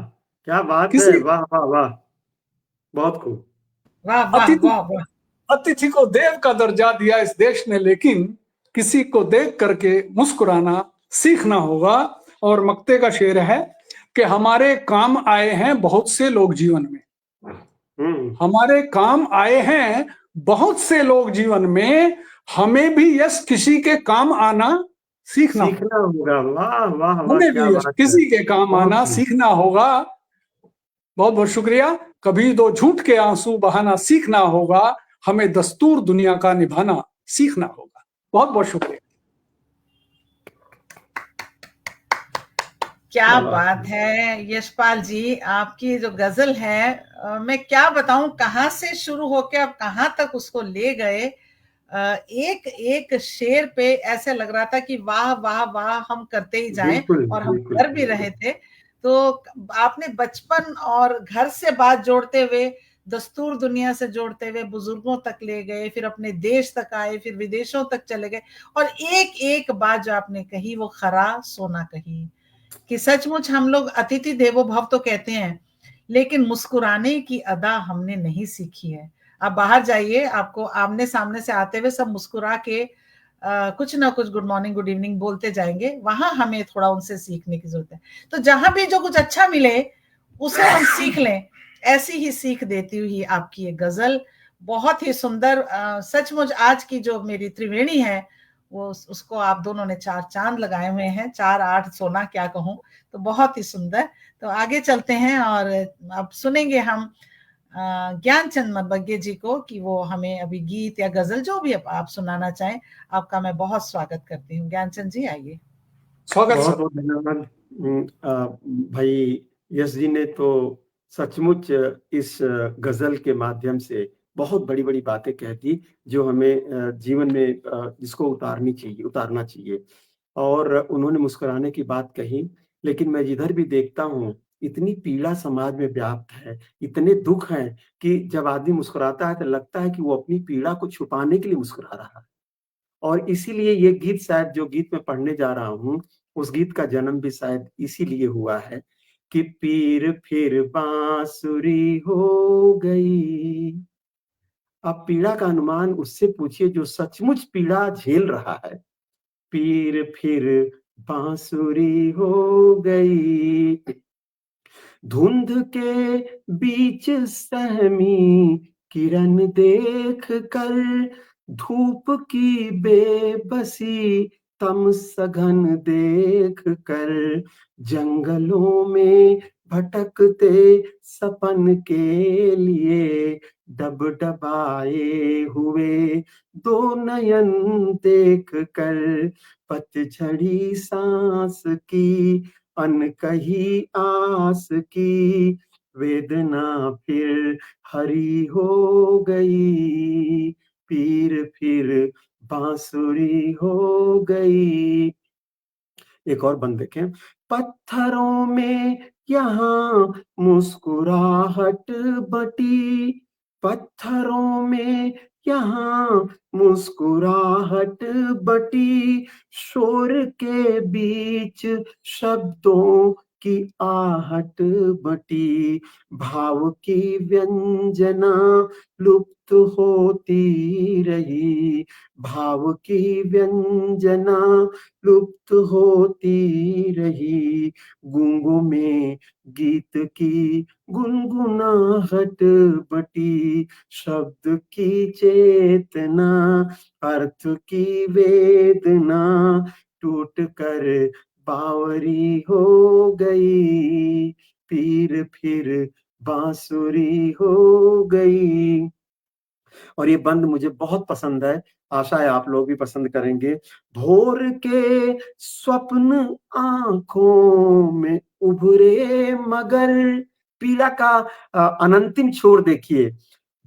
क्या बात है। वाह वाह वाह, बहुत खूब। वाह वाह वाह वाह। अतिथि को देव का दर्जा दिया इस देश ने, लेकिन किसी को देख करके मुस्कुराना सीखना होगा। और मक्ते का शेर है कि हमारे काम आए हैं बहुत से लोग जीवन में, हमारे काम आए हैं बहुत से लोग जीवन में, हमें भी यश किसी के काम आना सीखना होगा। वाह वाह, हमें भी यश किसी के काम आना सीखना होगा। बहुत बहुत शुक्रिया। कभी दो झूठ के आंसू बहाना सीखना होगा, हमें दस्तूर दुनिया का निभाना सीखना होगा। बहुत बहुत शुक्रिया। क्या बात है यशपाल जी, आपकी जो गजल है, मैं क्या बताऊं कहां से शुरू होकर अब कहां तक उसको ले गए। एक एक शेर पे ऐसे लग रहा था कि वाह वाह वाह हम करते ही जाएं, और हम कर भी रहे थे। तो आपने बचपन और घर से बात जोड़ते हुए, दस्तूर दुनिया से जोड़ते हुए बुजुर्गों तक ले गए, फिर अपने देश तक आए, फिर विदेशों तक चले गए, और एक एक बात जो आपने कही वो खरा सोना कही, कि सचमुच हम लोग अतिथि देवो भव तो कहते हैं, लेकिन मुस्कुराने की अदा हमने नहीं सीखी है। आप बाहर जाइए, आपको आमने सामने से आते हुए सब मुस्कुरा के कुछ ना कुछ गुड मॉर्निंग गुड इवनिंग बोलते जाएंगे, वहां हमें थोड़ा उनसे सीखने की जरूरत है। तो जहां भी जो कुछ अच्छा मिले उसे हम सीख लें, ऐसी ही सीख देती हुई आपकी ये गजल बहुत ही सुंदर। सचमुच आज की जो मेरी त्रिवेणी है वो उसको आप दोनों ने 4 चांद लगाए हुए हैं, 4 8 सोना क्या कहूँ, तो बहुत ही सुंदर। तो आगे चलते हैं और अब सुनेंगे हम ज्ञानचंद मरमग्गे जी को कि वो हमें अभी गीत या गजल जो भी आप सुनाना चाहें। आपका मैं बहुत स्वागत करती हूँ। ज्ञानचंद जी आइए। स्वागत बहुत सर। बहुत धन्यवाद। भाई यश जी ने तो सचमुच इस गजल के माध्यम से बहुत बड़ी बड़ी बातें कह दी, जो हमें जीवन में जिसको उतारना चाहिए। और उन्होंने मुस्कुराने की बात कही, लेकिन मैं जिधर भी देखता हूँ इतनी पीड़ा समाज में व्याप्त है, इतने दुख हैं कि जब आदमी मुस्कुराता है तो लगता है कि वो अपनी पीड़ा को छुपाने के लिए मुस्कुरा रहा है। और इसीलिए ये गीत, शायद जो गीत मैं पढ़ने जा रहा हूँ, उस गीत का जन्म भी शायद इसीलिए हुआ है कि पीर फिर बांसुरी हो गई। अब पीड़ा का अनुमान उससे पूछिए जो सचमुच पीड़ा झेल रहा है। पीर फिर बांसुरी हो गई, धुंध के बीच सहमी किरण देख कर, धूप की बेबसी तम सघन देख कर, जंगलों में भटकते सपन के लिए डबडबाए हुए दो नयन देख कर, पतझड़ी सांस की अनकही आस की वेदना फिर हरी हो गई, पीर फिर बांसुरी हो गई। एक और बंद देखें। पत्थरों में यहाँ मुस्कुराहट बटी, पत्थरों में यहाँ मुस्कुराहट बटी, शोर के बीच शब्दों की आहट बटी, भाव की व्यंजना लुप्त होती रही, भाव की व्यंजना लुप्त होती रही, गूंगों में गीत की गुनगुनाहट बटी, शब्द की चेतना अर्थ की वेदना टूट कर बावरी हो गई, पीर फिर बांसुरी हो गई। और ये बंद मुझे बहुत पसंद है, आशा है आप लोग भी पसंद करेंगे। भोर के स्वप्न आंखों में उभरे मगर, पीड़ा का अनंतिम छोर देखिए।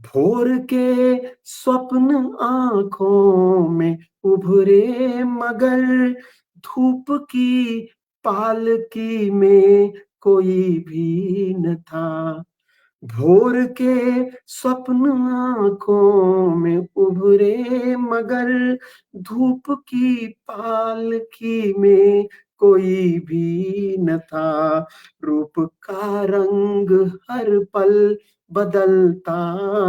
भोर के स्वप्न आंखों में उभरे मगर, धूप की पालकी में कोई भी न था, भोर के स्वप्न आंखों में उभरे मगर, धूप की पालकी में कोई भी न था, रूप का रंग हर पल बदलता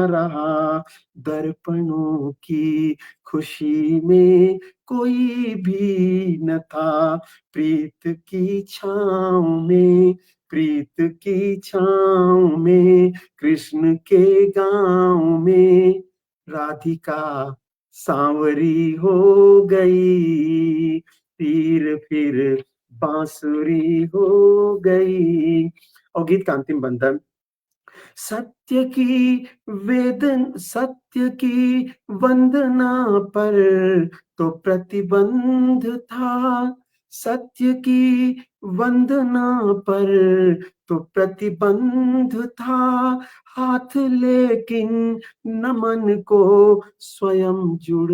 रहा, दर्पणों की खुशी में कोई भी न था, प्रीत की छाँव में, प्रीत की छाँव में, कृष्ण के गाँव में राधिका सांवरी हो गई, पीर फिर बांसुरी हो गई। और गीत का अंतिम बंधन। सत्य की वंदना पर तो प्रतिबंध था, सत्य की वंदना पर तो प्रतिबंध था, हाथ लेकिन नमन को स्वयं जुड़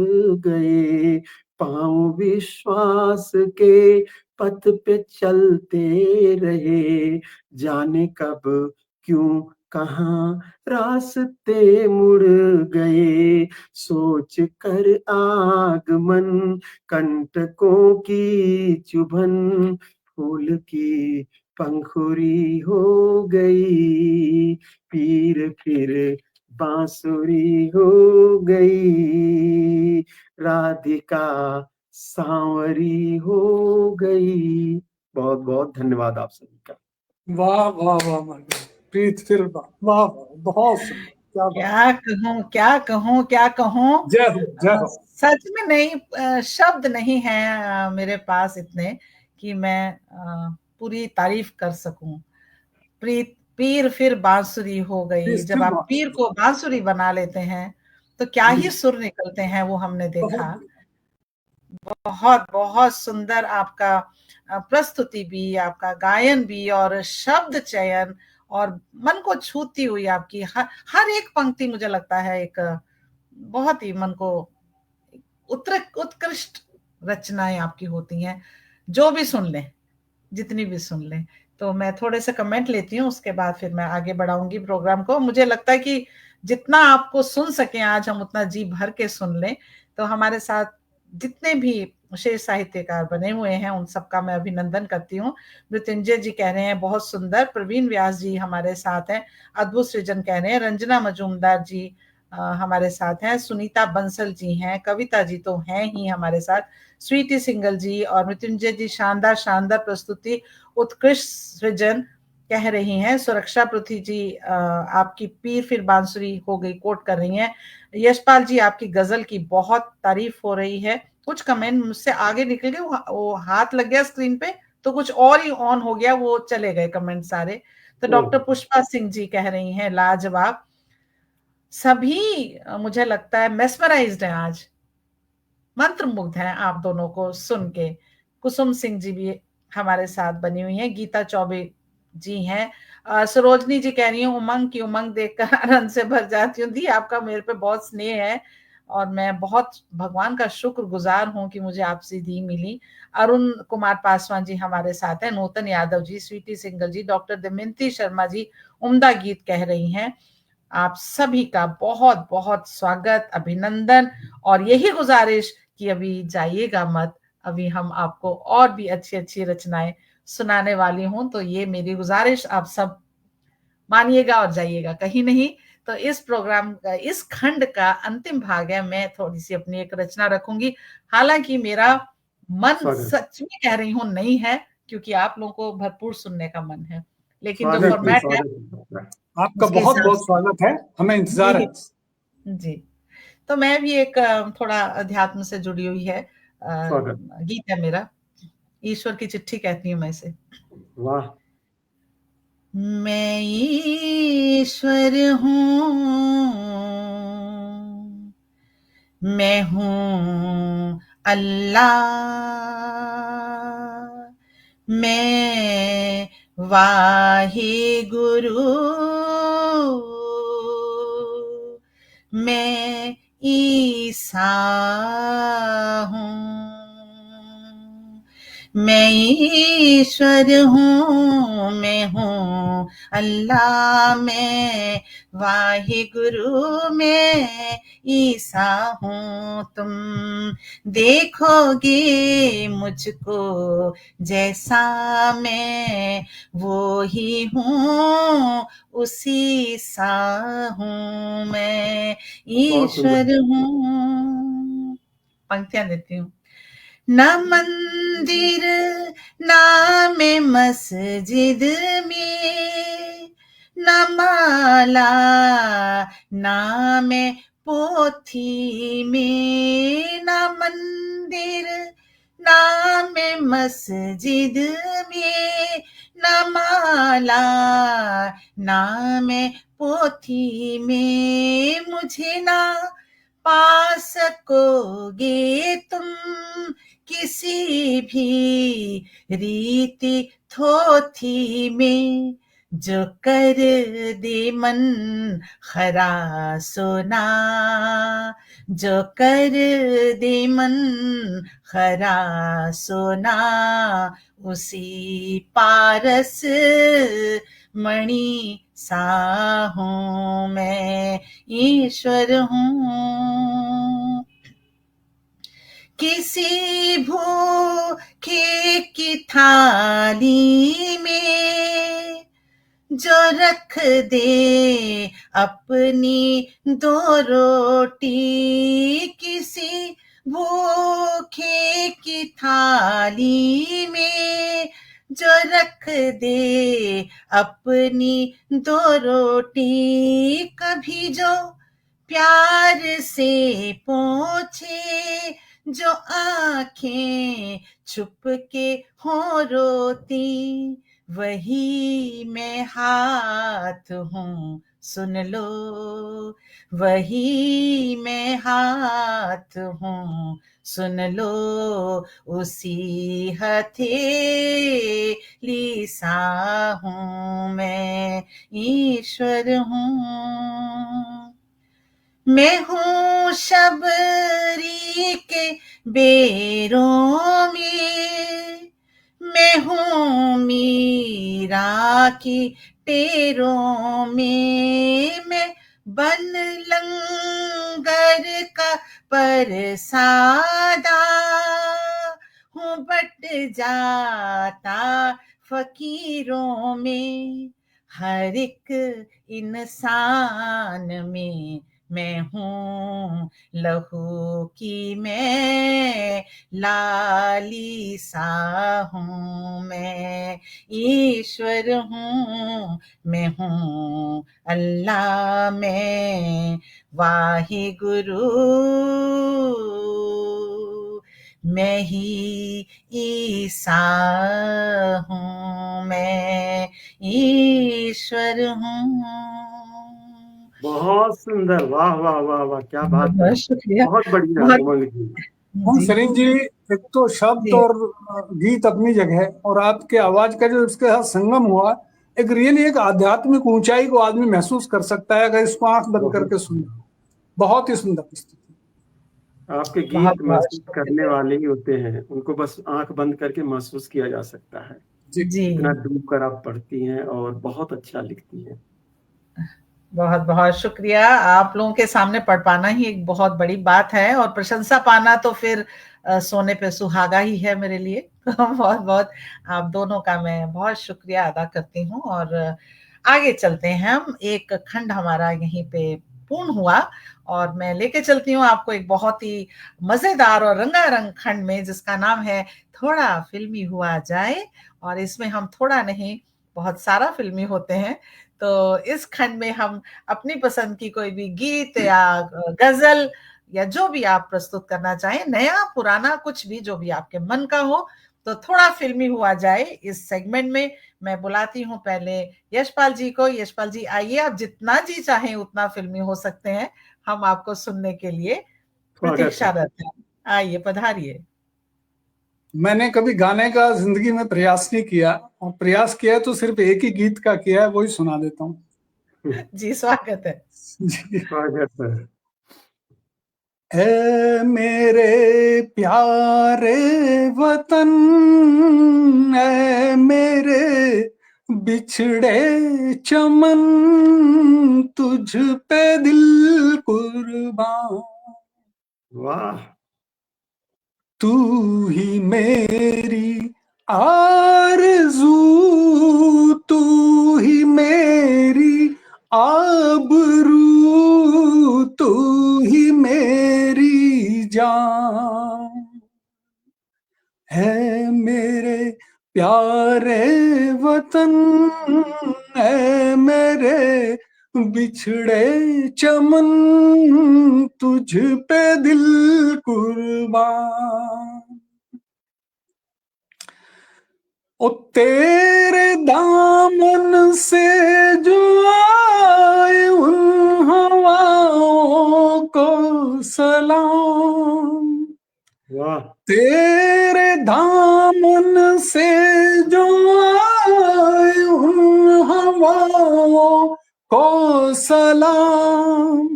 गए, पांव विश्वास के पथ पे चलते रहे, जाने कब क्यों कहाँ रास्ते मुड़ गए, सोच कर आगमन कंटकों की चुभन, फूल की पंखुरी हो गई, पीर फिर बांसुरी हो गई, राधिका सांवरी हो गई। बहुत बहुत धन्यवाद आप सभी का। वाह वाह वाह मरमग्गे, प्रीत फिर वाह वाह, बहुत सुंदर, क्या कहूँ। जय हो, जय हो। सच में नहीं, शब्द नहीं है मेरे पास इतने कि मैं पूरी तारीफ कर सकूं। पीर फिर बांसुरी हो गई। जब आप पीर को बांसुरी बना लेते हैं तो क्या ही सुर निकलते हैं, वो हमने देखा। बहुत बहुत सुंदर आपका प्रस्तुति भी, आपका गायन भी, और शब्द चयन, और मन को छूती हुई आपकी हर एक पंक्ति मुझे लगता है एक बहुत ही मन को उत्कृष्ट रचनाएं आपकी होती हैं। जो भी सुन लें, जितनी भी सुन लें। तो मैं थोड़े से कमेंट लेती हूँ, उसके बाद फिर मैं आगे बढ़ाऊंगी प्रोग्राम को। मुझे लगता है कि जितना आपको सुन सके आज हम उतना जी भर के सुन लें। तो हमारे साथ जितने भी शेष साहित्यकार बने हुए हैं उन सबका मैं अभिनंदन करती हूँ। मृत्युंजय जी कह रहे हैं बहुत सुंदर। प्रवीण व्यास जी हमारे साथ हैं। अद्भुत सृजन कह रहे हैं। रंजना मजूमदार जी हमारे साथ हैं। सुनीता बंसल जी हैं। कविता जी तो हैं ही हमारे साथ। स्वीटी सिंगल जी और मृत्युंजय जी शानदार शानदार प्रस्तुति, उत्कृष्ट सृजन कह रही हैं। सुरक्षा पृथ्वी जी आपकी पीर फिर बांसुरी हो गई कोट कर रही हैं। यशपाल जी आपकी गजल की बहुत तारीफ हो रही है। कुछ कमेंट मुझसे आगे निकल गए, वो हाथ लग गया स्क्रीन पे तो कुछ और ही ऑन हो गया, वो चले गए कमेंट सारे। तो डॉक्टर पुष्पा सिंह जी कह रही हैं लाजवाब। सभी मुझे लगता है मेस्मराइज्ड हैं आज, मंत्रमुग्ध हैं आप दोनों को सुन के। कुसुम सिंह जी भी हमारे साथ बनी हुई हैं। गीता चौबे जी हैं। सरोजनी जी कह रही हैं उमंग की उमंग देखकर आनंद से भर जाती हूँ। दी आपका मेरे पे बहुत स्नेह है और मैं बहुत भगवान का शुक्रगुजार हूँ कि मुझे आपसे दी मिली। अरुण कुमार पासवान जी हमारे साथ हैं। नूतन यादव जी, स्वीटी सिंगल जी, डॉक्टर दमयंती शर्मा जी उम्दा गीत कह रही हैं। आप सभी का बहुत बहुत स्वागत, अभिनंदन, और यही गुजारिश कि अभी जाइएगा मत, अभी हम आपको और भी अच्छी अच्छी रचनाएं सुनाने वाली हूं। तो ये मेरी गुजारिश आप सब मानिएगा और जाइएगा कहीं नहीं। तो इस प्रोग्राम का इस खंड का अंतिम भाग है। मैं थोड़ी सी अपनी एक रचना रखूंगी, हालांकि मेरा मन सच में कह रही हूं नहीं है, क्योंकि आप लोगों को भरपूर सुनने का मन है, लेकिन जो फॉर्मेट है आपका बहुत बहुत स्वागत है, हमें इंतजार है जी। तो मैं भी एक थोड़ा अध्यात्म से जुड़ी हुई है गीत है मेरा, ईश्वर की चिट्ठी कहती हूँ मैं इसे। वाह। मैं ईश्वर हूँ, मैं हूँ अल्लाह, मैं वाहे गुरु, मैं ईसा हूँ। मैं ईश्वर हूँ, मैं हूँ अल्लाह, मैं वाहे गुरु, मैं ईसा हूँ। तुम देखोगे मुझको जैसा मैं वो ही हूँ, उसी सा हूँ। मैं ईश्वर हूँ। पंक्तियां देती हूँ। न मंदिर ना में मस्जिद में, न माला ना में पोथी में, न मंदिर ना में मस्जिद में, न माला ना में पोथी में, मुझे ना पा सकोगे तुम किसी भी रीति थोथी में। जो कर दे मन खरा सोना, जो कर दे मन खरा सोना, उसी पारस मणि सा हूँ। मैं ईश्वर हूँ। किसी भूखे की थाली में जो रख दे अपनी दो रोटी, किसी भूखे की थाली में जो रख दे अपनी 2 रोटी, कभी जो प्यार से पूछे, जो आंखें छुप के हो रोती, वही मैं हाथ हूँ सुन लो, वही मैं हाथ हूँ सुन लो, उसी हथेली सा हूँ मैं, ईश्वर हूँ। मैं हूँ शबरी के बेरों में, मैं हूँ मीरा की टेरों में, मैं बन लंगर का परसादा हूँ, बट जाता फकीरों में, हर एक इंसान में मैं हूँ लहू की मैं लाली सा हूँ मैं, ईश्वर हूँ मैं हूँ अल्लाह मैं वाहे गुरु, मैं ही ईसा हूँ मैं ईश्वर हूँ। बहुत सुंदर, वाह वाह वाह वाह, क्या बात है, बहुत शुक्रिया। बहुत बढ़िया बहुत उमंग जी। हम जी सरीन जी, एक तो शब्द जी और गीत अपनी जगह, और आपके आवाज का जो इसके साथ संगम हुआ, एक रियली एक आध्यात्मिक ऊंचाई को आदमी महसूस कर सकता है अगर इसको आंख बंद करके सुने। बहुत ही सुंदर प्रस्तुति। आपके बहुत गीत बहुत महसूस करने शुक्रिया वाले ही होते हैं, उनको बस आंख बंद करके महसूस किया जा सकता है। जी जी। इतना डूब कर आप पढ़ती हैं और बहुत अच्छा लिखती हैं। बहुत बहुत शुक्रिया। आप लोगों के सामने पढ़ पाना ही एक बहुत बड़ी बात है, और प्रशंसा पाना तो फिर सोने पे सुहागा ही है मेरे लिए। तो बहुत बहुत आप दोनों का मैं बहुत शुक्रिया अदा करती हूँ। और आगे चलते हैं हम, एक खंड हमारा यहीं पे पूर्ण हुआ, और मैं लेके चलती हूँ आपको एक बहुत ही मजेदार और रंगारंग खंड में, जिसका नाम है थोड़ा फिल्मी हुआ जाए। और इसमें हम थोड़ा नहीं, बहुत सारा फिल्मी होते हैं। तो इस खंड में हम अपनी पसंद की कोई भी गीत या गजल या जो भी आप प्रस्तुत करना चाहें, नया पुराना कुछ भी, जो भी आपके मन का हो, तो थोड़ा फिल्मी हुआ जाए इस सेगमेंट में। मैं बुलाती हूँ पहले यशपाल जी को। यशपाल जी आइए, आप जितना जी चाहें उतना फिल्मी हो सकते हैं, हम आपको सुनने के लिए स्वागत है। प्रतीक्षारत हैं। आइए, पधारिए। मैंने कभी गाने का जिंदगी में प्रयास नहीं किया, और प्रयास किया है तो सिर्फ एक ही गीत का किया है, वही सुना देता हूँ। जी, स्वागत है। जी। स्वागत है। ऐ मेरे प्यारे वतन, ऐ मेरे बिछड़े चमन, तुझ पे दिल कुर्बान, वाह। तू ही मेरी आरज़ू, तू ही मेरी आबरू, तू ही मेरी जान, है मेरे प्यारे वतन, है मेरे बिछड़े चमन, तुझ पे दिल कुर्बान, ओ तेरे दामन से जो आए उन हवाओं को सलाम, वाह। तेरे दामन से जो आए उन हवाओं को सलाम,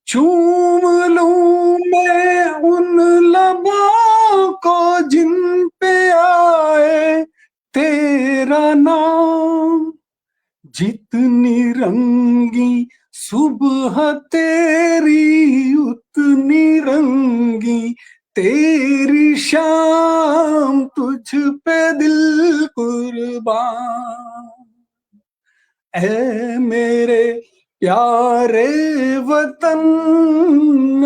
चूम लूं मैं उन लबों को जिन पे आए तेरा नाम, जितनी रंगी सुबह तेरी उतनी रंगी तेरी शाम, तुझ पे दिल कुर्बान, ऐ मेरे प्यारे वतन,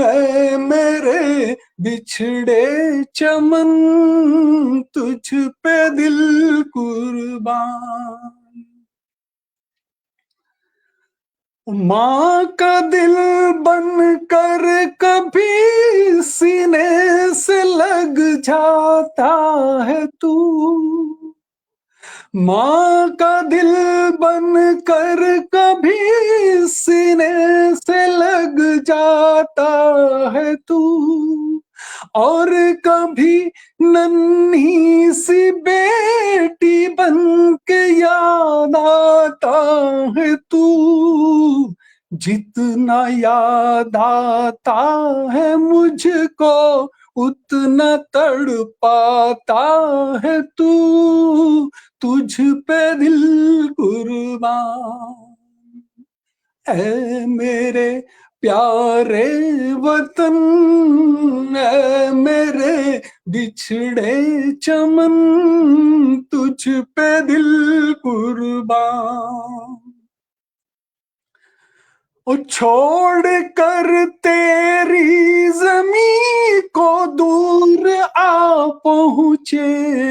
ऐ मेरे बिछड़े चमन, तुझ पे दिल कुर्बान। माँ का दिल बनकर कभी सीने से लग जाता है तू, माँ का दिल बनकर कभी सीने से लग जाता है तू, और कभी नन्ही सी बेटी बन के याद आता है तू। जितना याद आता है मुझको उतना तड़पाता है तू, तुझ पे दिल कुर्बान। ऐ मेरे प्यारे वतन, ऐ मेरे बिछड़े चमन, तुझ पे दिल कुर्बान। ओ छोड़ कर तेरी ज़मीं को दूर आ पहुँचे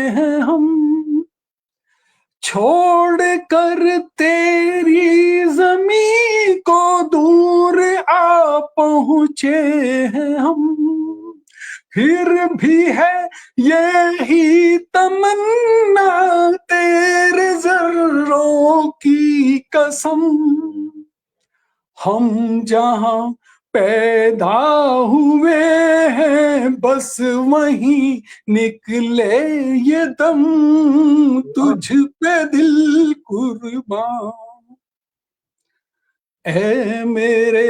हैं हम, छोड़ कर तेरी ज़मीं को दूर आ पहुँचे हैं हम, फिर भी है यही तमन्ना तेरे ज़र्रों की कसम, हम जहां पैदा हुए हैं बस वहीं निकले ये दम, तुझ पे दिल कुर्बान। ऐ मेरे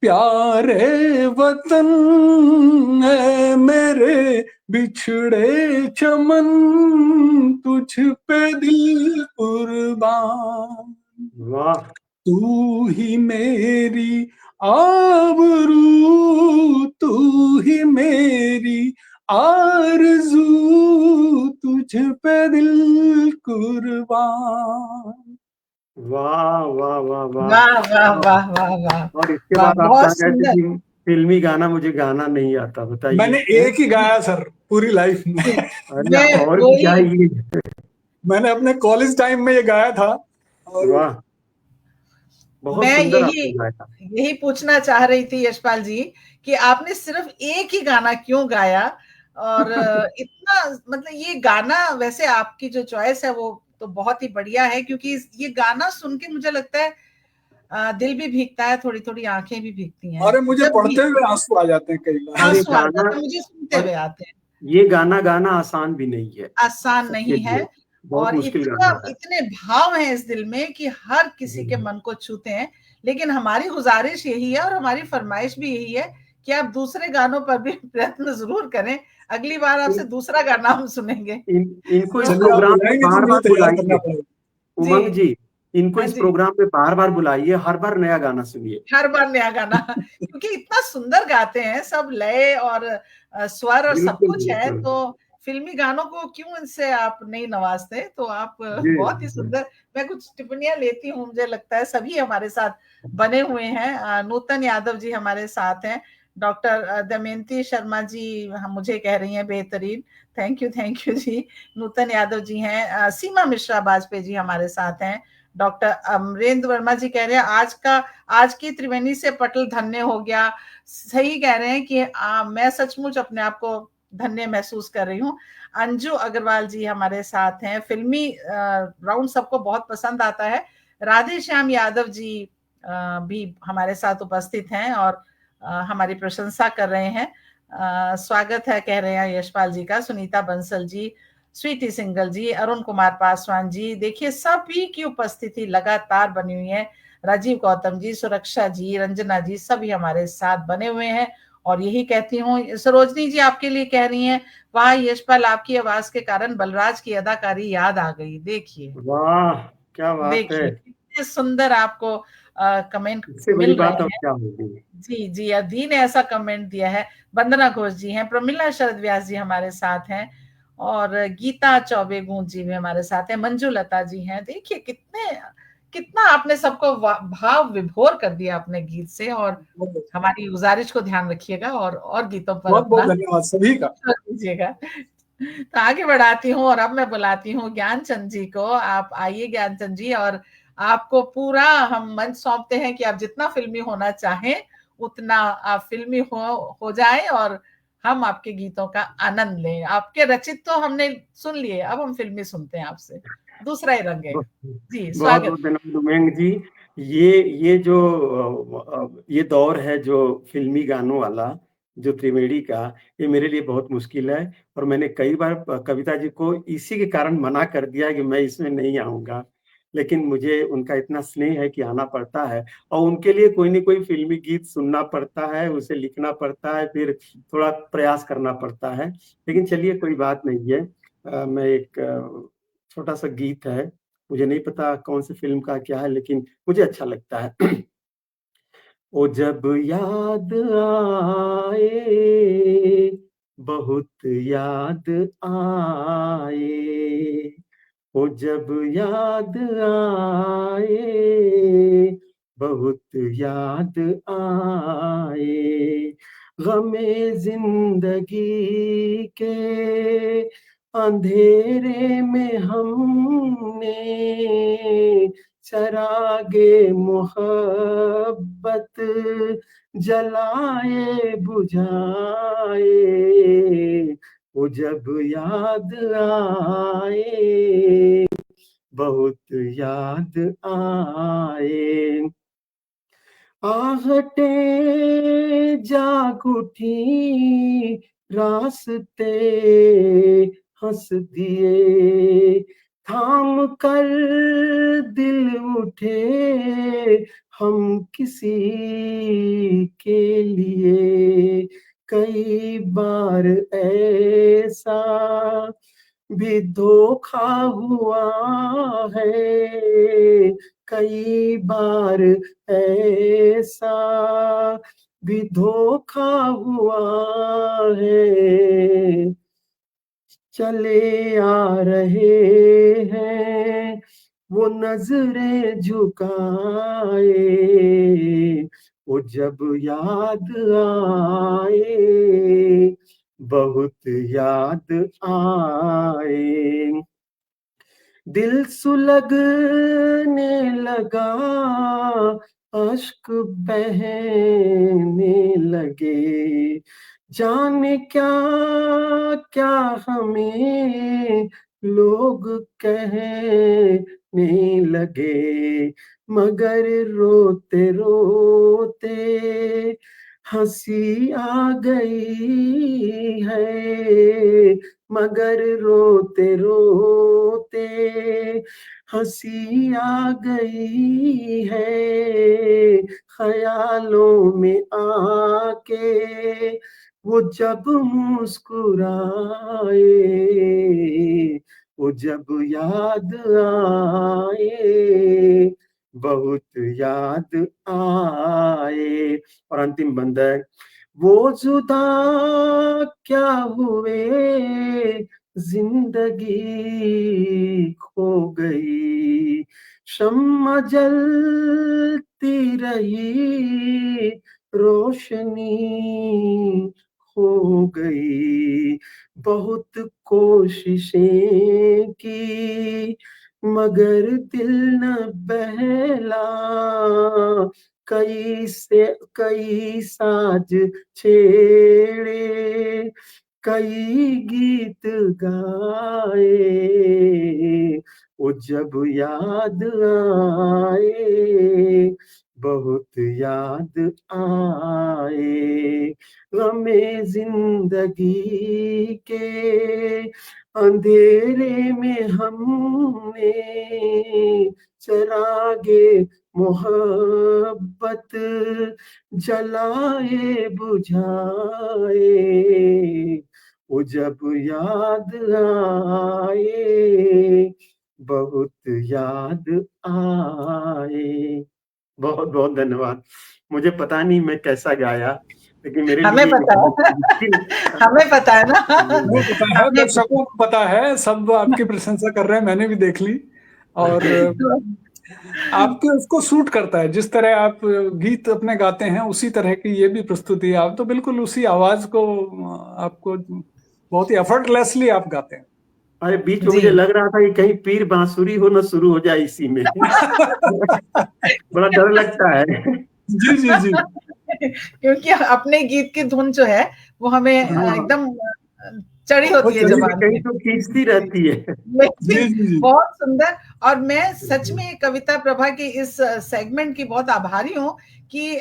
प्यारे वतन, ऐ मेरे बिछड़े चमन, तुझ पे दिल कुर्बान। वाह, तू ही मेरी आबरू, तू ही मेरी आरज़ू, तुझ पे दिल कुर्बान। वाह, वाह, वाह, वाह! वाह वाह वाह वाह वाह और इसके वाह, बाद आप बहुत कह रहे थे सुंदर। कि फ़िल्मी गाना मुझे गाना नहीं आता, बताइए, मैंने हैं? एक ही गाया सर पूरी लाइफ में। जी, अरे मैं और भी वही गाइए। मैंने अपने कॉलेज टाइम में ये गाया था। और वाह! बहुत मैं सुंदर यही आपने गाया। यही पूछना चाह रही थी यशपाल जी कि आपने सिर्फ एक ही गाना क्यों गाया, और इतना मतलब ये गाना, वैसे आपकी जो चॉइस है वो तो बहुत ही बढ़िया है, क्योंकि ये गाना सुन के मुझे लगता है दिल भी भीगता है, थोड़ी थोड़ी आंखें भी भीगती हैं अरे मुझे जब भी पढ़ते हुए आंसू आ जाते हैं कई बार। और ये आंसू आ गाना जाते हैं, मुझे सुनते और हुए आते हैं। ये गाना गाना आसान भी नहीं है, आसान सबके नहीं है, लिए, बहुत और मुश्किल इतना गाना है। इतने भाव हैं इस दिल में कि हर किसी के मन को छूते हैं। लेकिन हमारी गुजारिश यही है और हमारी फरमाइश भी यही है कि आप दूसरे गानों पर भी प्रयत्न जरूर करें। अगली बार आपसे इन दूसरा गाना हम सुनेंगे। इनको इस चलिए तो आप प्रोग्राम में बुलाएंगे तो मुझे बार-बार तैयार करना बुलाइए। पड़ेगा। जी, उमंग जी, इनको हाँ इस जी, प्रोग्राम पे बार-बार बुलाइए, हर बार नया गाना सुनिए। हर बार नया गाना, क्योंकि इतना सुंदर गाते हैं, सब लय और स्वर और सब बिल्कुल, कुछ है, बिल्कुल। तो फिल्मी गानों को क्यों इनसे आप नहीं नवाजते। तो आप जी, बहुत ही जी। सुंदर। मैं कुछ टिप्पणियां लेती हूँ, मुझे लगता है सभी हमारे साथ बने हुए हैं। नूतन यादव जी हमारे साथ हैं, डॉक्टर दमयंती शर्मा जी हम मुझे कह रही हैं बेहतरीन, थैंक यू जी। नूतन यादव जी हैं, सीमा मिश्रा बाजपेयी जी हमारे साथ हैं, डॉक्टर अमरेंद्र वर्मा जी कह रहे हैं आज की त्रिवेणी से पटल धन्य हो गया। सही कह रहे हैं कि मैं सचमुच अपने आप को धन्य महसूस कर रही हूँ। अंजू अग्रवाल जी हमारे साथ हैं, फिल्मी राउंड सबको बहुत पसंद आता है। राधे श्याम यादव जी भी हमारे साथ उपस्थित हैं और हमारी प्रशंसा कर रहे हैं। स्वागत है कह रहे हैं यशपाल जी का। सुनीता बंसल जी, स्वीटी सिंगल जी, अरुण कुमार पासवान जी, देखिए सभी की उपस्थिति लगातार बनी हुई है। राजीव गौतम जी, सुरक्षा जी, रंजना जी, सभी हमारे साथ बने हुए हैं। और यही कहती हूँ, सरोजनी जी आपके लिए कह रही हैं, वाह यशपाल आपकी आवाज के कारण बलराज की अदाकारी याद आ गई। देखिए वाह! क्या बात है! देखिए कितने सुंदर आपको कमेंट इससे बड़ी मिल रहे बात और हैं। क्या होगी? जी जी, अधी ने ऐसा कमेंट दिया है। वंदना घोष जी हैं, प्रमिला शरद व्यास जी हमारे साथ हैं, और गीता चौबे गूंज जी भी हमारे साथ हैं, मंजू लता जी हैं। देखिए कितने कितना आपने सबको भाव विभोर कर दिया अपने गीत से। और हमारी गुजारिश को ध्यान रखिएगा और गीतों पर बहुत बहुत अपना धन्यवाद सभी का। दीजिएगा। तो आगे बढ़ाती हूँ और अब मैं बुलाती हूँ ज्ञानचंद जी को। आप आइए ज्ञानचंद जी, और आपको पूरा हम मंच सौंपते हैं कि आप जितना फिल्मी होना चाहें उतना आप फिल्मी हो जाए, और हम आपके गीतों का आनंद लें। आपके रचित तो हमने सुन लिए, अब हम फिल्मी सुनते हैं आपसे, दूसरा ही रंग है। जी बहुत स्वागत। बहुत धन्यवाद उमंग जी। ये जो ये दौर है जो फिल्मी गानों वाला, जो त्रिवेणी का, ये मेरे लिए बहुत मुश्किल है। और मैंने कई बार कविता जी को इसी के कारण मना कर दिया कि मैं इसमें नहीं आऊंगा, लेकिन मुझे उनका इतना स्नेह है कि आना पड़ता है। और उनके लिए कोई ना कोई फिल्मी गीत सुनना पड़ता है, उसे लिखना पड़ता है, फिर थोड़ा प्रयास करना पड़ता है। लेकिन चलिए कोई बात नहीं है। मैं एक छोटा सा गीत है, मुझे नहीं पता कौन सी फिल्म का क्या है, लेकिन मुझे अच्छा लगता है। ओ जब याद आए, बहुत याद आए, ओ जब याद आए, बहुत याद आए, गमे जिंदगी के अंधेरे में हमने चरागे मोहब्बत जलाए बुझाए, वो जब याद आए, बहुत याद आए, आहटे जाग उठी, रास्ते हंस दिए, थाम कर दिल उठे हम किसी के लिए, कई बार ऐसा भी धोखा हुआ है, कई बार ऐसा भी धोखा हुआ है, चले आ रहे हैं वो नजरें झुकाए, वो जब याद आए, बहुत याद आए, दिल सुलगने लगा, अश्क बहने लगे, जाने क्या क्या हमें लोग कहने लगे, मगर रोते रोते हंसी आ गई है, मगर रोते रोते हंसी आ गई है, ख्यालों में आके वो जब मुस्कुराए, वो जब याद आए, बहुत याद आए। और अंतिम बंद है, वो जुदा क्या हुए, जिंदगी खो गई, शम्मा जलती रही, रोशनी खो गई, बहुत कोशिशें की मगर दिल न बहला, कई साज छेड़े, कई गीत गाए, वो जब याद आए, बहुत याद आए, गमे जिंदगी के अंधेरे में हमने चरागे मोहब्बत जलाए बुझाए, वो जब याद आए, बहुत याद आए। बहुत बहुत धन्यवाद। मुझे पता नहीं मैं कैसा गाया, लेकिन मेरे हमें लिए पता बहुत है। मुश्किल हमें पता है ना। हमें पता है, हमने दर्शकों को पता है, सब आपकी प्रशंसा कर रहे हैं, मैंने भी देख ली। और आपके उसको सूट करता है, जिस तरह आप गीत अपने गाते हैं उसी तरह की ये भी प्रस्तुति है। आप तो बिल्कुल उसी आवाज को आपको बहुत ही एफर्टलेसली आप गाते हैं। अरे बीच में जी मुझे लग रहा था कि कहीं पीर बांसुरी हो ना शुरू हो जाए इसी में। बड़ा डर लगता है। जी जी जी क्योंकि अपने गीत की धुन जो है वो हमें हाँ, एकदम चढ़ी वो होती है कहीं चली न जबान कहीं पे। तो खींचती रहती है। लेकिन जी जी जी बहुत सुंदर। और मैं सच में कविता प्रभा की इस सेगमेंट की बहुत आभारी हूँ कि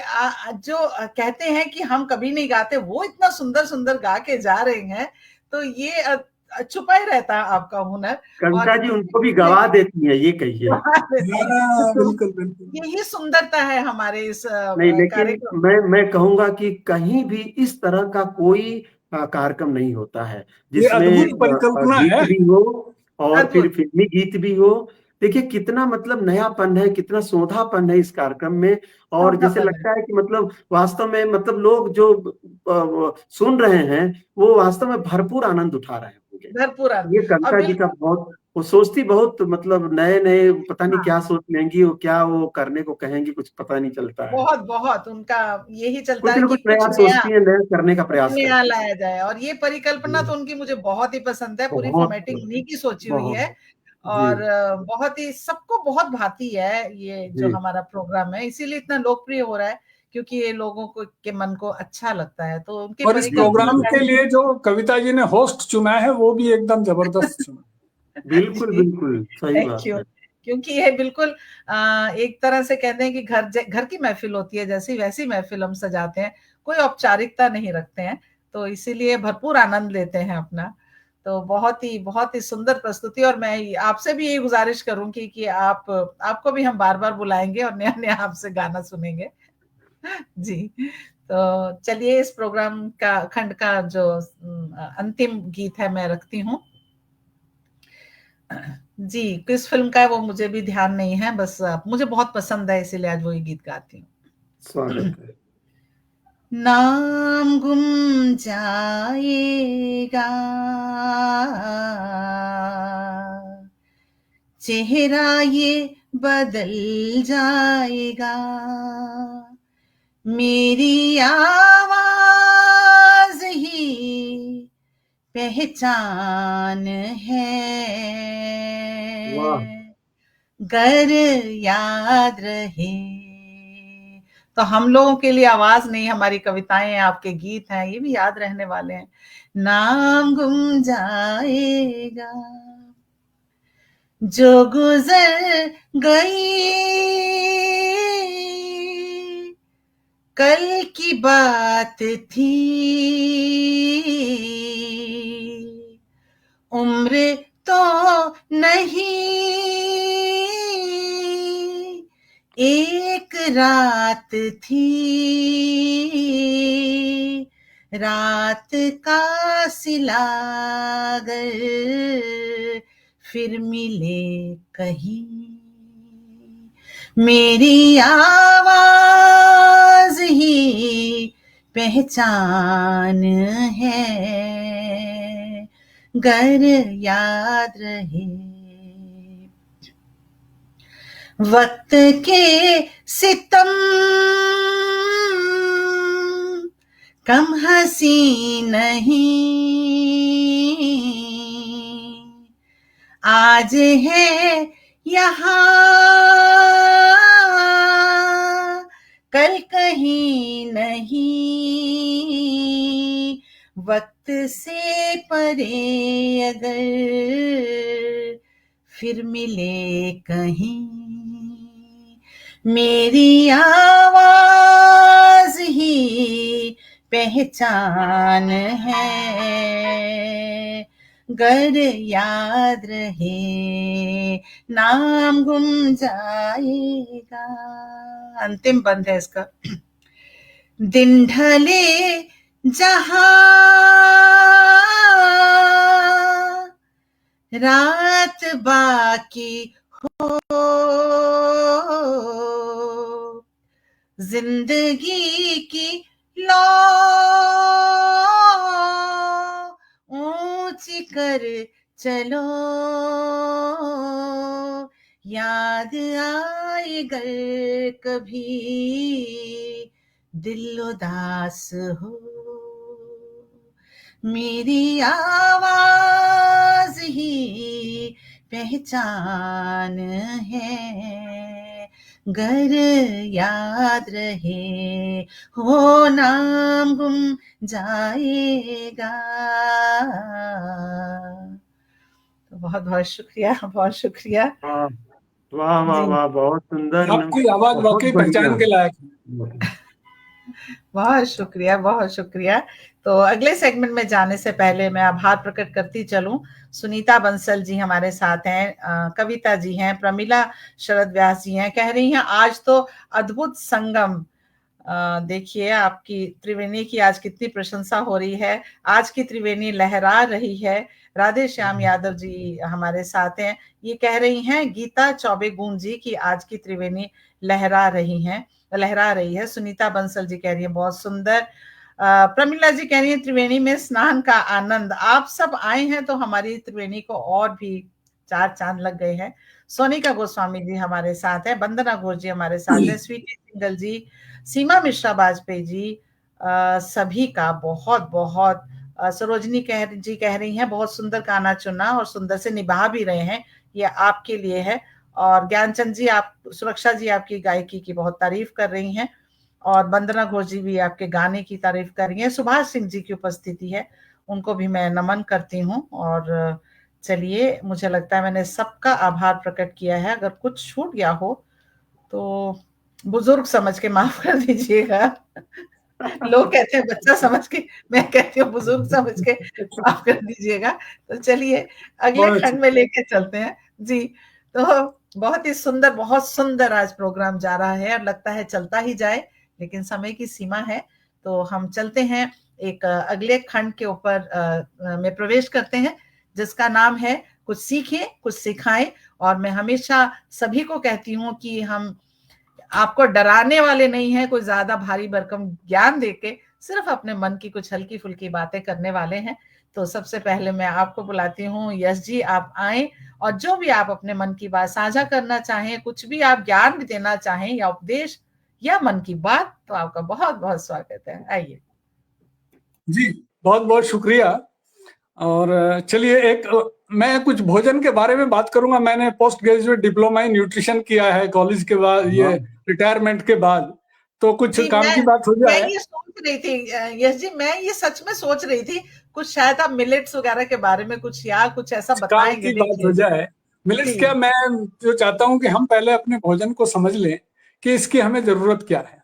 जो कहते हैं कि हम कभी नहीं गाते, वो इतना सुंदर सुंदर गा के जा रहे हैं। तो ये छुपा ही रहता है आपका हुनर। और कविता जी इतनी उनको भी खुशी गवा है देती हैं, ये कहिए। गवा देती है। हाँ, तो बिल्कुल बिल्कुल। यही सुंदरता है हमारे इस नहीं, लेकिन कार्यक्रम। मैं कहूंगा कि कहीं भी इस तरह का कोई कार्यक्रम नहीं होता है ये जिसमें अद्भुत परिकल्पना गीत है। भी हो और फिर अद्भुत। फिल्मी गीत भी हो। देखिए कितना मतलब नयापन है, कितना सोंधापन है इस कार्यक्रम में। और जैसे सौंधापन है। लगता है कि मतलब वास्तव में मतलब लोग जो सुन रहे हैं वो वास्तव में भरपूर आनंद उठा रहे होंगे। भरपूर ये और कविता जी का बिल्कुल बहुत, वो सोचती बहुत मतलब नए नए, पता नहीं हाँ, क्या सोच लेंगी, वो क्या वो करने को कहेंगी, कुछ पता नहीं चलता है। बहुत बहुत उनका यही चलता कुछ है ना कि कुछ कुछ नया नया, सोचती है, नया करने का कुछ प्रयास नया करती लाया जाए। और ये परिकल्पना तो है। उनकी मुझे बहुत ही पसंद है। पूरी बहुत फॉर्मेटिंग उन्हीं की सोची हुई है। बहुत। जी और बहुत ही सबको बहुत भाती है ये जो जी। हमारा प्रोग्राम है, इसीलिए इतना लोकप्रिय हो रहा है। क्योंकि ये लोगों को के मन को अच्छा लगता है, तो उनकी और इस परिकल्पना प्रोग्राम के का लिए जो कविता जी ने होस्ट चुना है वो भी एकदम जबरदस्त चुना। बिल्कुल जी, बिल्कुल सही थैंक बात यू। है। क्योंकि ये बिल्कुल एक तरह से कहते हैं कि घर की महफिल होती है, जैसी वैसी महफिल हम सजाते हैं। कोई औपचारिकता नहीं रखते हैं, तो इसीलिए भरपूर आनंद लेते हैं अपना। तो बहुत ही सुंदर प्रस्तुति। और मैं आपसे भी यही गुजारिश करूंगी कि आपको भी हम बार बार बुलाएंगे और नया नया आपसे गाना सुनेंगे। जी। तो चलिए इस प्रोग्राम का खंड का जो अंतिम गीत है मैं रखती हूँ। जी, किस फिल्म का है वो मुझे भी ध्यान नहीं है, बस मुझे बहुत पसंद है इसीलिए आज वही गीत गाती हूँ। स्वागत है। नाम गुम जाएगा, चेहरा ये बदल जाएगा, मेरी आवाज ही पहचान वाह। है, गर याद रहे। तो हम लोगों के लिए आवाज नहीं, हमारी कविताएं हैं, आपके गीत हैं, ये भी याद रहने वाले हैं। नाम गुम जाएगा, जो गुजर गई कल की बात थी, उम्र तो नहीं एक रात थी, रात का सिला अगर फिर मिले कहीं, मेरी आवाज ही पहचान है, गर याद रहे। वक्त के सितम कम हंसी नहीं, आज है यहाँ कल कहीं नहीं, वक्त से परे अगर फिर मिले कहीं, मेरी आवाज ही पहचान है, गर याद रहे, नाम गुम जाएगा। अंतिम बंद है इसका। दिन ढले जहां रात बाकी हो, जिंदगी की लौ ऊंची कर चलो, याद आए गर कभी दिल उदास हो, मेरी आवाज ही पहचान है, गर याद रहे वो नाम गुम जाएगा। तो बहुत बहुत शुक्रिया, बहुत शुक्रिया। वाह वाह वाह जी, वाह, बहुत सुंदर, आपकी आवाज बहुत वाकई बढ़िया। पहचान के लायक है। बहुत शुक्रिया, बहुत शुक्रिया। तो अगले सेगमेंट में जाने से पहले मैं आभार प्रकट करती चलूं। सुनीता बंसल जी हमारे साथ हैं, कविता जी हैं, प्रमिला शरद व्यास जी हैं, कह रही हैं आज तो अद्भुत संगम। देखिए आपकी त्रिवेणी की आज कितनी प्रशंसा हो रही है, आज की त्रिवेणी लहरा रही है। राधे श्याम यादव जी हमारे साथ हैं, ये कह रही हैं गीता चौबे गुण जी की आज की त्रिवेणी लहरा रही है। सुनीता बंसल जी कह रही है बहुत सुंदर। प्रमिला जी कह रही है त्रिवेणी में स्नान का आनंद, आप सब आए हैं तो हमारी त्रिवेणी को और भी चार चांद लग गए हैं। सोनिका गोस्वामी जी हमारे साथ है, वंदना घोष जी हमारे साथ है, स्वीटी सिंगल जी, सीमा मिश्रा वाजपेयी जी, सभी का बहुत बहुत। सरोजनी जी कह रही हैं बहुत सुंदर गाना चुना और सुंदर से निभा भी रहे हैं, ये आपके लिए है। और ज्ञानचंद जी, आप सुरक्षा जी आपकी गायकी की बहुत तारीफ कर रही हैं, और वंदना घोष जी भी आपके गाने की तारीफ कर रही हैं। सुभाष सिंह जी की उपस्थिति है, उनको भी मैं नमन करती हूँ। और चलिए, मुझे लगता है मैंने सबका आभार प्रकट किया है, अगर कुछ छूट गया हो तो बुजुर्ग समझ के माफ कर दीजिएगा। लोग कहते हैं बच्चा समझ के, मैं कहती हूँ बुजुर्ग समझ के माफ कर दीजिएगा। तो चलिए अगले बहुत खंड में लेके चलते हैं जी। तो बहुत ही सुंदर, बहुत सुंदर आज प्रोग्राम जा रहा है और लगता है चलता ही जाए, लेकिन समय की सीमा है। तो हम चलते हैं एक अगले खंड के ऊपर में प्रवेश करते हैं, जिसका नाम है कुछ सीखें कुछ सिखाएं। और मैं हमेशा सभी को कहती हूँ कि हम आपको डराने वाले नहीं है, कोई ज्यादा भारी भरकम ज्ञान देके, सिर्फ अपने मन की कुछ हल्की फुल्की बातें करने वाले हैं। तो सबसे पहले मैं आपको बुलाती हूँ, यश जी आप आए, और जो भी आप अपने मन की बात साझा करना चाहें, कुछ भी आप ज्ञान भी देना चाहें या उपदेश या मन की बात, तो आपका बहुत बहुत स्वागत है, आइए। जी, बहुत बहुत शुक्रिया। और चलिए मैं कुछ भोजन के बारे में बात करूंगा। मैंने post graduate diploma in nutrition किया है कॉलेज के बाद, ये रिटायरमेंट के बाद, तो कुछ जी, काम की बात हो मैं जाए। ये सोच रही थी यश जी, मैं ये सच में सोच रही थी कुछ शायद आप मिलेट्स वगैरह के बारे में कुछ या कुछ ऐसा काम बताएंगे। की बात हो देखिए जाए, मिलेट्स जी क्या, मैं जो चाहता हूं कि हम पहले अपने भोजन को समझ लें कि इसकी हमें जरूरत क्या है।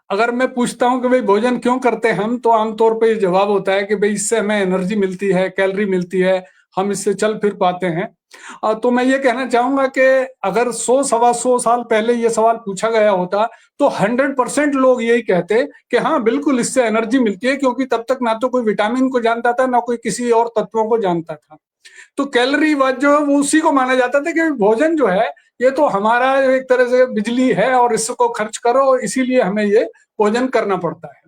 अगर मैं पूछता हूं कि भाई भोजन क्यों करते हैं हम, तो आमतौर पर ये जवाब होता है कि भाई इससे हमें एनर्जी मिलती है, कैलोरी मिलती है, हम इससे चल फिर पाते हैं। तो मैं ये कहना चाहूंगा कि अगर 100-125 साल पहले ये सवाल पूछा गया होता तो 100% लोग यही कहते कि हाँ बिल्कुल इससे एनर्जी मिलती है, क्योंकि तब तक ना तो कोई विटामिन को जानता था ना कोई किसी और तत्वों को जानता था। तो कैलोरी वाट जो है वो उसी को माना जाता था कि भोजन जो है ये तो हमारा एक तरह से बिजली है और इसको खर्च करो, इसीलिए हमें ये भोजन करना पड़ता है।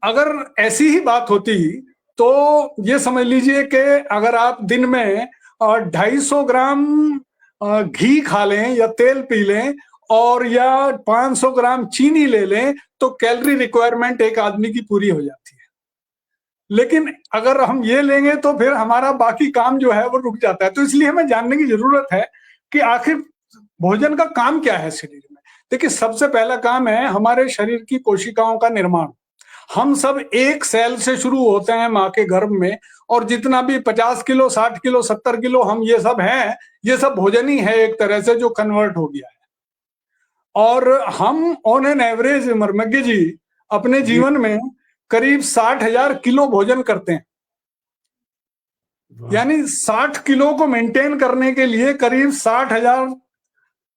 अगर ऐसी ही बात होती तो ये समझ लीजिए कि अगर आप दिन में 250 ग्राम घी खा लें या तेल पी लें और या 500 ग्राम चीनी ले लें तो कैलोरी रिक्वायरमेंट एक आदमी की पूरी हो जाती है। लेकिन अगर हम ये लेंगे तो फिर हमारा बाकी काम जो है वो रुक जाता है। तो इसलिए हमें जानने की जरूरत है कि आखिर भोजन का काम क्या है शरीर में। देखिए, सबसे पहला काम है हमारे शरीर की कोशिकाओं का निर्माण। हम सब एक सेल से शुरू होते हैं माँ के गर्भ में, और जितना भी 50 किलो 60 किलो 70 किलो हम ये सब हैं, ये सब भोजन ही है एक तरह से जो कन्वर्ट हो गया है। और हम ऑन एन एवरेज मर्मज्ञ जी अपने जीवन में करीब 60,000 किलो भोजन करते हैं। यानी 60 किलो को मेंटेन करने के लिए करीब 60,000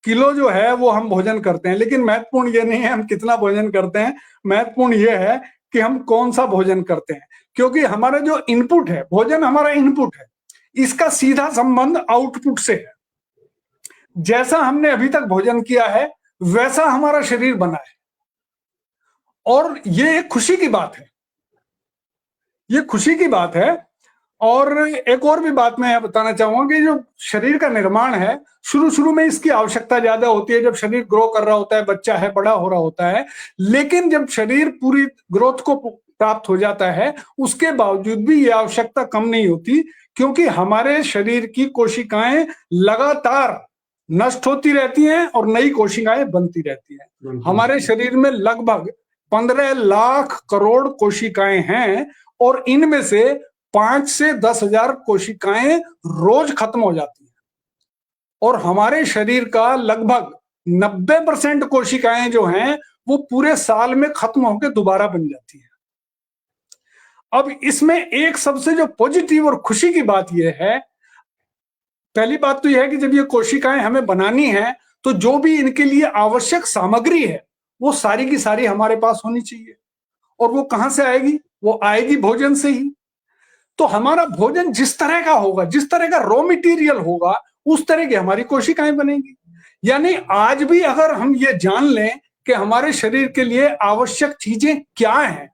किलो जो है वो हम भोजन करते हैं। लेकिन महत्वपूर्ण ये नहीं है हम कितना भोजन करते हैं, महत्वपूर्ण ये है कि हम कौन सा भोजन करते हैं। क्योंकि हमारा जो इनपुट है, भोजन हमारा इनपुट है, इसका सीधा संबंध आउटपुट से है। जैसा हमने अभी तक भोजन किया है वैसा हमारा शरीर बना है। और ये एक खुशी की बात है, ये खुशी की बात है। और एक और भी बात मैं बताना चाहूंगा कि जो शरीर का निर्माण है, शुरू शुरू में इसकी आवश्यकता ज्यादा होती है, जब शरीर ग्रो कर रहा होता है, बच्चा है, बड़ा हो रहा होता है। लेकिन जब शरीर पूरी ग्रोथ को प्राप्त हो जाता है, उसके बावजूद भी ये आवश्यकता कम नहीं होती, क्योंकि हमारे शरीर की कोशिकाएं लगातार नष्ट होती रहती हैं और नई कोशिकाएं बनती रहती हैं। हमारे शरीर में लगभग 15 लाख करोड़ कोशिकाएं हैं और इनमें से 5 से 10,000 कोशिकाएं रोज खत्म हो जाती हैं और हमारे शरीर का लगभग 90% कोशिकाएं जो हैं वो पूरे साल में खत्म होकर दोबारा बन जाती हैं। अब इसमें एक सबसे जो पॉजिटिव और खुशी की बात यह है, पहली बात तो यह है कि जब ये कोशिकाएं हमें बनानी है तो जो भी इनके लिए आवश्यक सामग्री है वो सारी की सारी हमारे पास होनी चाहिए। और वो कहां से आएगी? वो आएगी भोजन से ही। तो हमारा भोजन जिस तरह का होगा, जिस तरह का रॉ मटेरियल होगा, उस तरह की हमारी कोशिकाएं बनेंगी। यानी आज भी अगर हम ये जान लें कि हमारे शरीर के लिए आवश्यक चीजें क्या हैं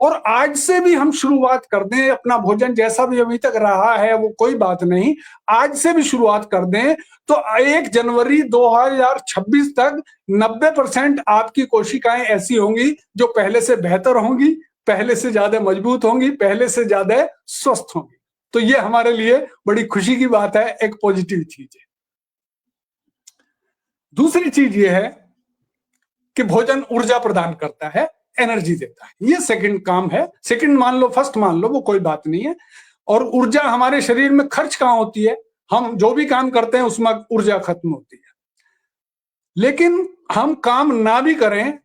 और आज से भी हम शुरुआत कर दें, अपना भोजन जैसा भी अभी तक रहा है वो कोई बात नहीं, आज से भी शुरुआत कर दें, तो 1 जनवरी 2026 तक 90% आपकी कोशिकाएं ऐसी होंगी जो पहले से बेहतर होंगी, पहले से ज्यादा मजबूत होंगी, पहले से ज्यादा स्वस्थ होंगी। तो ये हमारे लिए बड़ी खुशी की बात है, एक पॉजिटिव चीज है। दूसरी चीज ये है कि भोजन ऊर्जा प्रदान करता है, एनर्जी देता है। ये सेकंड काम है, सेकंड मान लो, फर्स्ट मान लो, वो कोई बात नहीं है। और ऊर्जा हमारे शरीर में खर्च कहां होती है? हम जो भी काम करते हैं उसमें ऊर्जा खत्म होती है। लेकिन हम काम ना भी करें,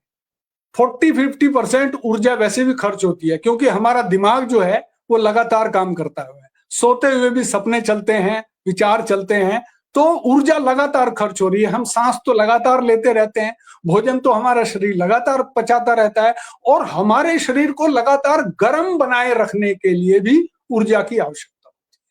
40-50% ऊर्जा वैसे भी खर्च होती है, क्योंकि हमारा दिमाग जो है वो लगातार काम करता है। सोते हुए भी सपने चलते हैं, विचार चलते हैं, तो ऊर्जा लगातार खर्च हो रही है। हम सांस तो लगातार लेते रहते हैं, भोजन तो हमारा शरीर लगातार पचाता रहता है और हमारे शरीर को लगातार गर्म बनाए रखने के लिए भी ऊर्जा की आवश्यकता होती है।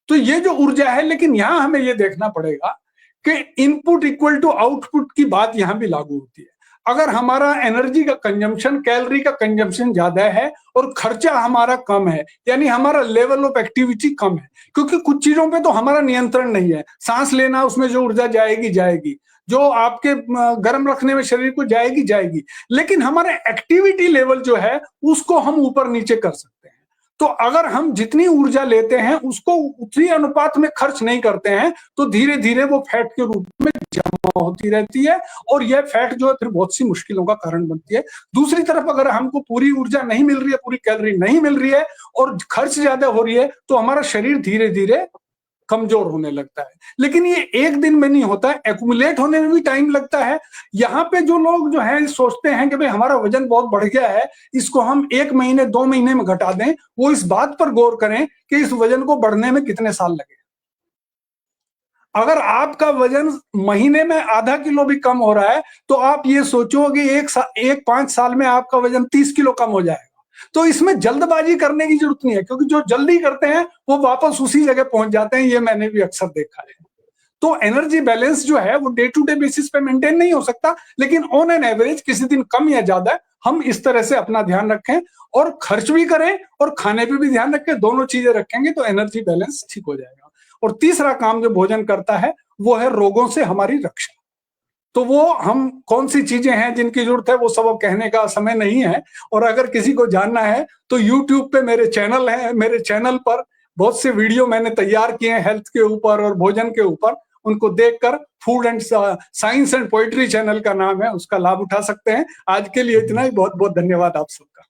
तो ये जो ऊर्जा है, लेकिन यहां हमें ये देखना पड़ेगा कि इनपुट इक्वल टू आउटपुट की बात यहां भी लागू होती है। अगर हमारा एनर्जी का कंजम्पशन, कैलोरी का कंजम्पशन ज्यादा है और खर्चा हमारा कम है, यानी हमारा लेवल ऑफ एक्टिविटी कम है, क्योंकि कुछ चीजों पे तो हमारा नियंत्रण नहीं है। सांस लेना, उसमें जो ऊर्जा जाएगी जाएगी, जो आपके गर्म रखने में शरीर को जाएगी जाएगी, लेकिन हमारा एक्टिविटी लेवल जो है उसको हम ऊपर नीचे कर सकते हैं। तो अगर हम जितनी ऊर्जा लेते हैं उसको उतनी अनुपात में खर्च नहीं करते हैं तो धीरे धीरे वो फैट के रूप में जमा होती रहती है और यह फैट जो है फिर बहुत सी मुश्किलों का कारण बनती है। दूसरी तरफ अगर हमको पूरी ऊर्जा नहीं मिल रही है, पूरी कैलोरी नहीं मिल रही है और खर्च ज्यादा हो रही है, तो हमारा शरीर धीरे धीरे कमजोर होने लगता है। लेकिन ये एक दिन में नहीं होता है, एक्यूमुलेट होने में भी टाइम लगता है। यहाँ पे जो लोग जो है सोचते हैं कि भाई हमारा वजन बहुत बढ़ गया है, इसको हम 1 महीने 2 महीने में घटा दें, वो इस बात पर गौर करें कि इस वजन को बढ़ने में कितने साल लगे। अगर आपका वजन महीने में आधा किलो भी कम हो रहा है तो आप ये सोचो कि 5 साल में आपका वजन 30 किलो कम हो जाएगा। तो इसमें जल्दबाजी करने की जरूरत नहीं है, क्योंकि जो जल्दी करते हैं वो वापस उसी जगह पहुंच जाते हैं। ये मैंने भी अक्सर देखा है। तो एनर्जी बैलेंस जो है वो डे टू डे बेसिस पे मेंटेन नहीं हो सकता, लेकिन ऑन एन एवरेज किसी दिन कम या ज्यादा हम इस तरह से अपना ध्यान रखें और खर्च भी करें और खाने पे भी ध्यान रखें। दोनों चीजें रखेंगे तो एनर्जी बैलेंस ठीक हो जाएगा। और तीसरा काम जो भोजन करता है वो है रोगों से हमारी रक्षा। तो वो हम कौन सी चीजें हैं जिनकी जरूरत है वो सब अब कहने का समय नहीं है। और अगर किसी को जानना है तो YouTube पे मेरे चैनल है, मेरे चैनल पर बहुत से वीडियो मैंने तैयार किए हैं हेल्थ के ऊपर और भोजन के ऊपर। उनको देखकर food and science and poetry channel का नाम है, उसका लाभ उठा सकते हैं। आज के लिए इतना ही। बहुत बहुत धन्यवाद आप सबका।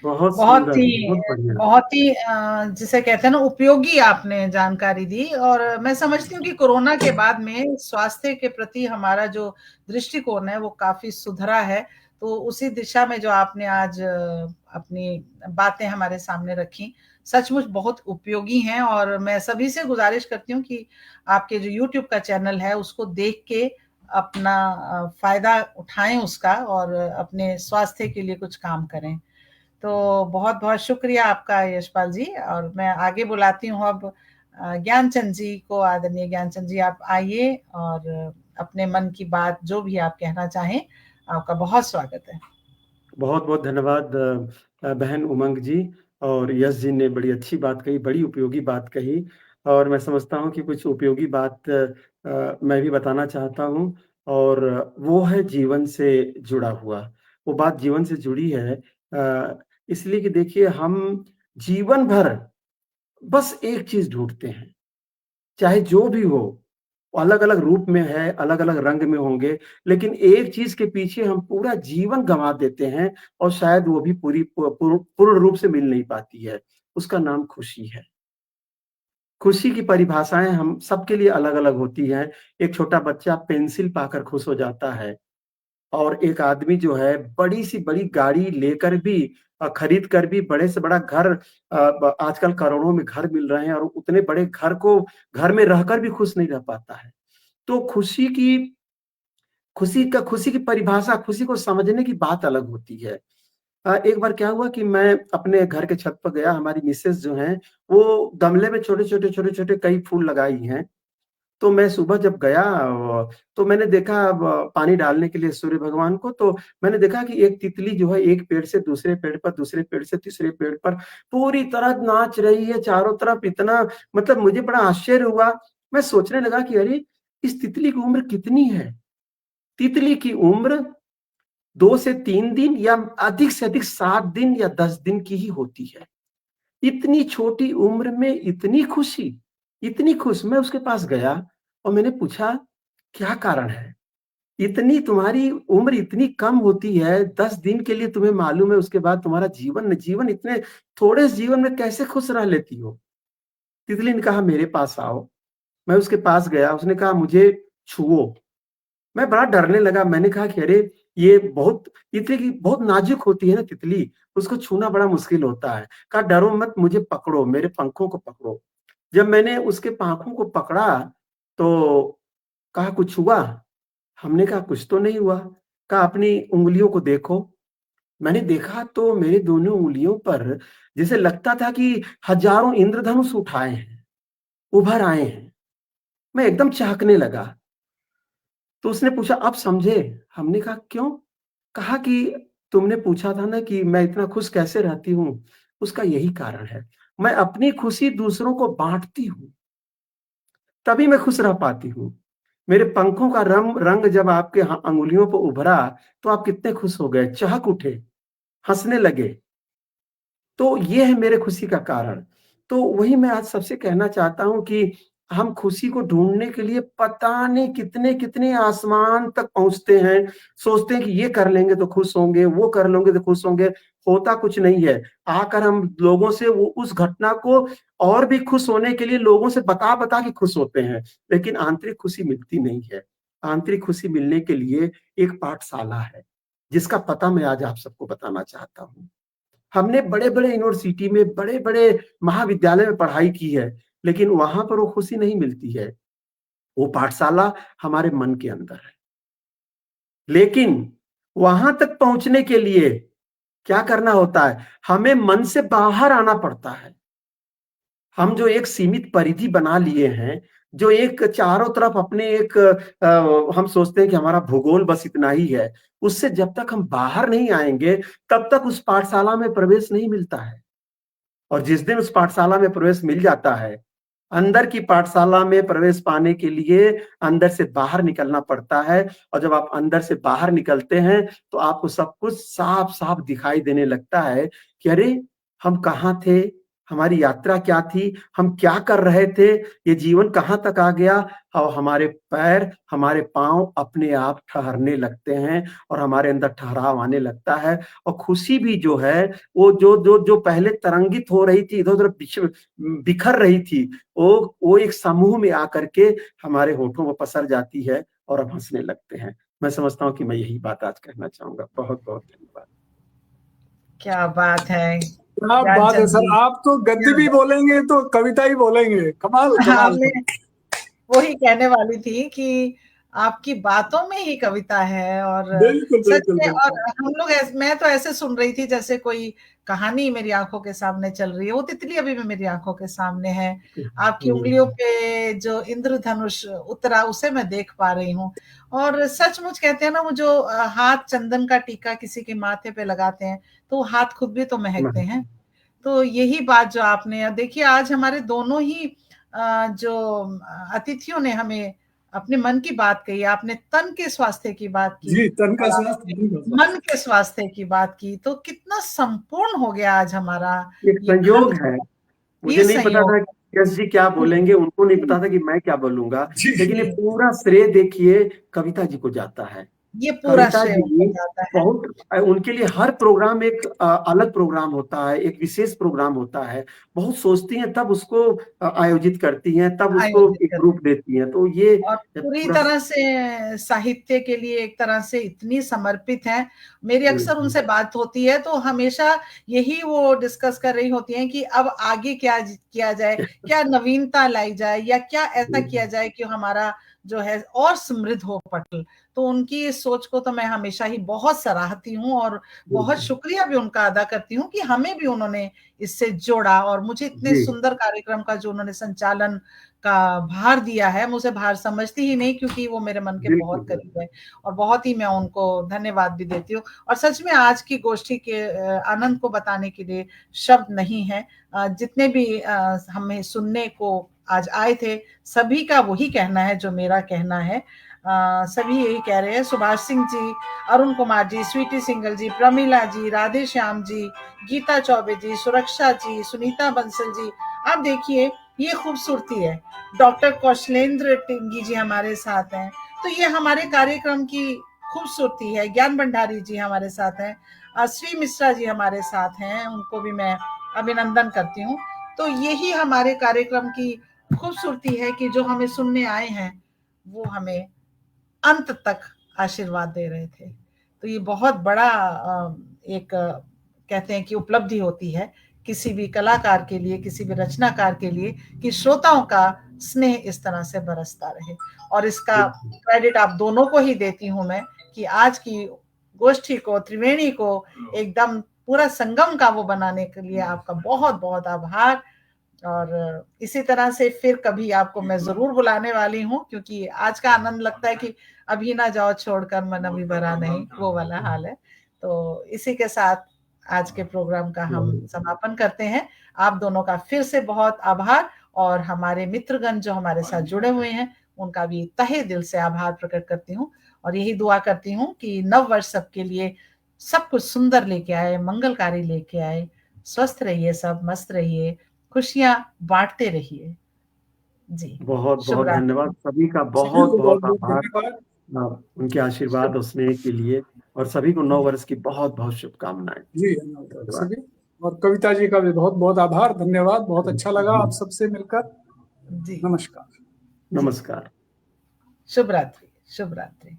बहुत बहुत सुंदर, ही बहुत बढ़िया। बहुत ही जिसे कहते हैं ना उपयोगी आपने जानकारी दी। और मैं समझती हूँ कि कोरोना के बाद में स्वास्थ्य के प्रति हमारा जो दृष्टिकोण है वो काफी सुधरा है। तो उसी दिशा में जो आपने आज अपनी बातें हमारे सामने रखी सचमुच बहुत उपयोगी हैं। और मैं सभी से गुजारिश करती हूँ कि आपके जो YouTube का चैनल है उसको देख के अपना फायदा उठाएं उसका और अपने स्वास्थ्य के लिए कुछ काम करें। तो बहुत बहुत शुक्रिया आपका यशपाल जी। और मैं आगे बुलाती हूँ अब ज्ञानचंद जी को। आदरणीय ज्ञानचंद जी, आप आइए और अपने मन की बात जो भी आप कहना चाहें, आपका बहुत स्वागत है। बहुत बहुत धन्यवाद बहन उमंग जी। और यश जी ने बड़ी अच्छी बात कही, बड़ी उपयोगी बात कही। और मैं समझता हूँ कि कुछ उपयोगी बात मैं भी बताना चाहता हूँ, और वो है जीवन से जुड़ा हुआ। वो बात जीवन से जुड़ी है। इसलिए कि देखिए हम जीवन भर बस एक चीज़ ढूँढते हैं, चाहे जो भी हो, अलग-अलग रूप में है, अलग-अलग रंग में होंगे, लेकिन एक चीज़ के पीछे हम पूरा जीवन गँवा देते हैं और शायद वो भी पूर्ण रूप से मिल नहीं पाती है। उसका नाम खुशी है। खुशी की परिभाषाएँ हम सबके लिए अलग-अलग होती हैं। एक छोटा बच्चा पेंसिल पाकर खुश हो जाता है और एक आदमी जो है बड़ी सी बड़ी गाड़ी लेकर भी खरीद कर भी बड़े से बड़ा घर ब आजकल करोड़ों में घर मिल रहे हैं और उतने बड़े घर में रहकर भी खुश नहीं रह पाता है। तो खुशी की परिभाषा, खुशी को समझने की बात अलग होती है। एक बार क्या हुआ कि मैं अपने घर के छत पर गया, हमारी मिसेज़ जो हैं, वो गमले में छोटे-छोटे कई फूल लगाई हैं। तो मैं सुबह जब गया तो मैंने देखा पानी डालने के लिए सूर्य भगवान को, तो मैंने देखा कि एक तितली जो है एक पेड़ से दूसरे पेड़ पर, दूसरे पेड़ से तीसरे पेड़ पर पूरी तरह नाच रही है चारों तरफ। इतना मतलब मुझे बड़ा आश्चर्य हुआ। मैं सोचने लगा कि अरे! इस तितली की उम्र कितनी है? तितली की उम्र 2 से 3 दिन या अधिक से अधिक 7 दिन या 10 दिन की ही होती है। इतनी छोटी उम्र में इतनी खुशी, इतनी खुश। मैं उसके पास गया और मैंने पूछा, "क्या कारण है? इतनी तुम्हारी उम्र इतनी कम होती है, 10 दिन के लिए तुम्हें मालूम है उसके बाद तुम्हारा जीवन जीवन इतने थोड़े से जीवन में कैसे खुश रह लेती हो?" तितली ने कहा, "मेरे पास आओ।" मैं उसके पास गया, उसने कहा, "मुझे छुओ।" मैं बड़ा डरने लगा, मैंने कहा कि अरे! ये बहुत तितली की बहुत नाज़ुक होती है ना तितली, उसको छूना बड़ा मुश्किल होता है। कहा, "डरो मत, मुझे पकड़ो, मेरे पंखों को पकड़ो।" जब मैंने उसके पंखों को पकड़ा, तो कहा, "कुछ हुआ?" हमने कहा, "कुछ तो नहीं हुआ।" कहा, "अपनी उँगलियों को देखो।" मैंने देखा तो मेरे दोनों उँगलियों पर जैसे लगता था कि हज़ारों इंद्रधनुष उठाए हैं, उभर आए हैं। मैं एकदम चहकने लगा। तो उसने पूछा, "अब समझे?" हमने कहा, "क्यों?" कहा कि, "तुमने पूछा था ना कि मैं इतना खुश कैसे रहती हूँ? उसका यही कारण है। मैं अपनी खुशी दूसरों को बाँटती हूँ, तभी मैं खुश रह पाती हूँ। मेरे पंखों का रंग जब आपके अंगुलियों पे उभरा, तो आप कितने खुश हो गए, चहक उठे, हँसने लगे। तो ये है मेरे खुशी का कारण। तो वही मैं आज सबसे कहना चाहता हूँ कि हम खुशी को ढूँढने के लिए पता नहीं कितने-कितने आसमान तक पहुँचते हैं। सोचते हैं कि ये कर लेंगे तो खुश होंगे, वो कर लेंगे तो खुश होंगे। होता कुछ नहीं है। आकर हम लोगों से वो उस घटना को और भी खुश होने के लिए लोगों से बता-बता के खुश होते हैं। लेकिन आंतरिक खुशी मिलती नहीं है। आंतरिक खुशी मिलने के लिए एक पाठशाला है, जिसका पता मैं आज आप सबको बताना चाहता हूँ। हमने बड़े-बड़े यूनिवर्सिटी में, बड़े-बड़े महाविद्यालय में पढ़ाई की है, लेकिन वहाँ पर वो खुशी नहीं मिलती है। वो पाठशाला हमारे मन के अंदर है। लेकिन वहाँ तक पहुँचने के लिए क्या करना होता है? हमें मन से बाहर आना पड़ता है। हम जो एक सीमित परिधि बना लिए हैं, जो एक चारों तरफ अपने एक हम सोचते हैं कि हमारा भूगोल बस इतना ही है, उससे जब तक हम बाहर नहीं आएँगे, तब तक उस पाठशाला में प्रवेश नहीं मिलता है। और जिस दिन उस पाठशाला में प्रवेश मिल जाता है, अंदर की पाठशाला में प्रवेश पाने के लिए अंदर से बाहर निकलना पड़ता है और जब आप अंदर से बाहर निकलते हैं, तो आपको सब कुछ साफ-साफ दिखाई देने लगता है कि अरे! हम कहाँ थे? हमारी यात्रा क्या थी? हम क्या कर रहे थे? ये जीवन कहाँ तक आ गया? और हमारे पैर, हमारे पाँव अपने आप ठहरने लगते हैं और हमारे अंदर ठहराव आने लगता है और खुशी भी जो है, वो जो पहले तरंगित हो रही थी, इधर-उधर बिखर रही थी, वो एक समूह में आकर के हमारे होठों पे पसर जाती है और हम हँसने लगते हैं। मैं समझता हूँ कि मैं यही बात आज कहना चाहूँगा। बहुत-बहुत धन्यवाद। क्या बात है! क्या बात है ज्ञानचंद सर, जी, आप तो गद्य क्या भी बात बोलेंगे तो कविता ही बोलेंगे। कमाल, हाँ, कमाल। मैं वही कहने वाली थी कि आपकी बातों में ही कविता है और बिल्कुल, सच बिल्कुल, में। और बिल्कुल। हम लोग मैं तो ऐसे सुन रही थी जैसे कोई कहानी मेरी आँखों के सामने चल रही है। वो तितली अभी भी मेरी आँखों के सामने है। आपकी उँगलियों हुँ, पे जो इंद्रधनुष उतरा उसे मैं देख पा रही हूँ। और सचमुच कहते हैं ना, वो जो हाथ चंदन का टीका किसी के माथे पे लगाते हैं, तो वो हाथ खुद भी तो महकते हैं। तो यही बात जो आपने देखिए, आज हमारे दोनों ही जो अतिथियों ने हमें अपने मन की बात कही, आपने तन के स्वास्थ्य की बात की, जी, तन का और स्वास्थ्य, आपने मन का स्वास्थ्य। मन के स्वास्थ्य की बात की, तो कितना संपूर्ण हो गया आज हमारा एक ये संयोग खंड। है। ये मुझे नहीं पता संयोग। था कि यश जी क्या बोलेंगे, उनको नहीं पता था कि मैं क्या बोलूंगा, जी, लेकिन ये जी, पूरा श्रेय देखिए कविता जी को जाता है। ये पूरा कविता श्रेय उनको जी जाता है। बहुत, उनके लिए हर प्रोग्राम एक अलग प्रोग्राम होता है, एक विशेष प्रोग्राम होता है। बहुत सोचती हैं तब उसको आयोजित करती हैं, तब उसको आयोजित एक करते रूप हैं, देती हैं। तो ये और पूरी पूरा। तरह से साहित्य के लिए एक तरह से इतनी समर्पित हैं। मेरी जी, अक्सर जी, उनसे बात होती है तो हमेशा यही वो डिस्कस कर रही होती हैं कि अब आगे क्या किया जाए, क्या नवीनता लाई जाए, या क्या ऐसा किया जी, जाए कि हमारा जो है और समृद्ध हो पटल। तो उनकी इस सोच को तो मैं हमेशा ही बहुत सराहती हूँ, और बहुत जी, शुक्रिया भी उनका अदा करती हूँ कि हमें भी उन्होंने इससे जोड़ा, और मुझे इतने जी, सुंदर कार्यक्रम का जो उन्होंने संचालन का भार दिया है, मुझे भार समझती ही नहीं, क्योंकि वो मेरे मन के बिल्कुल बहुत करीब बिल्कुल। है, और बहुत ही मैं उनको धन्यवाद भी देती हूँ। और सच में आज की गोष्ठी के आनंद को बताने के लिए शब्द नहीं है। जितने भी हमें सुनने को आज आए थे, सभी का वही कहना है जो मेरा कहना है। सभी यही कह रहे हैं, सुभाष सिंह जी, अरुण कुमार जी, स्वीटी सिंगल जी, प्रमीला जी, राधे श्याम जी, गीता चौबे जी, सुरक्षा जी, सुनीता बंसल जी, आप देखिए ये खूबसूरती है। डॉक्टर कौशलेंद्र टिंगी जी हमारे साथ हैं, तो ये हमारे कार्यक्रम की खूबसूरती है। ज्ञान भंडारी जी हमारे साथ हैं, श्री मिश्रा जी हमारे साथ हैं, उनको भी मैं अभिनंदन करती हूँ। तो यही हमारे कार्यक्रम की खूबसूरती है कि जो हमें सुनने आए हैं वो हमें अंत तक आशीर्वाद दे रहे थे। तो ये बहुत बड़ा एक कहते हैं कि उपलब्धि होती है किसी भी कलाकार के लिए, किसी भी रचनाकार के लिए, कि श्रोताओं का स्नेह इस तरह से बरसता रहे। और इसका क्रेडिट आप दोनों को ही देती हूं मैं, कि आज की गोष्ठी को, त्रिवेणी को एकदम पूरा संगम का वो बनाने के लिए आपका बहुत बहुत आभार। और इसी तरह से फिर कभी आपको मैं जरूर बुलाने वाली हूँ, क्योंकि आज का आनंद लगता है कि अभी ना जाओ छोड़कर मन अभी भरा नहीं, वो वाला हाल है। तो इसी के साथ आज के प्रोग्राम का हम समापन करते हैं। आप दोनों का फिर से बहुत आभार, और हमारे मित्रगण जो हमारे साथ जुड़े हुए हैं उनका भी तहे दिल से आभार प्रकट करती हूँ। और यही दुआ करती हूँ कि नव वर्ष सबके लिए सब कुछ सुंदर लेके आए, मंगलकारी लेके आए। स्वस्थ रहिए, सब मस्त रहिए, खुशियां बांटते रहिए। जी, बहुत शुभ बहुत रात्रि। धन्यवाद, सभी का सभी बहुत को बहुत बहुत-बहुत आभार। धन्यवाद। उनके आशीर्वाद और स्नेह के लिए, और सभी को नव वर्ष की बहुत बहुत शुभकामनाएं। जी, धन्यवाद धन्यवाद। सभी। और कविता जी का भी बहुत-बहुत आभार, धन्यवाद। बहुत अच्छा लगा जी, आप सबसे मिलकर। जी, नमस्कार। जी, नमस्कार। शुभ रात्रि, शुभ रात्रि।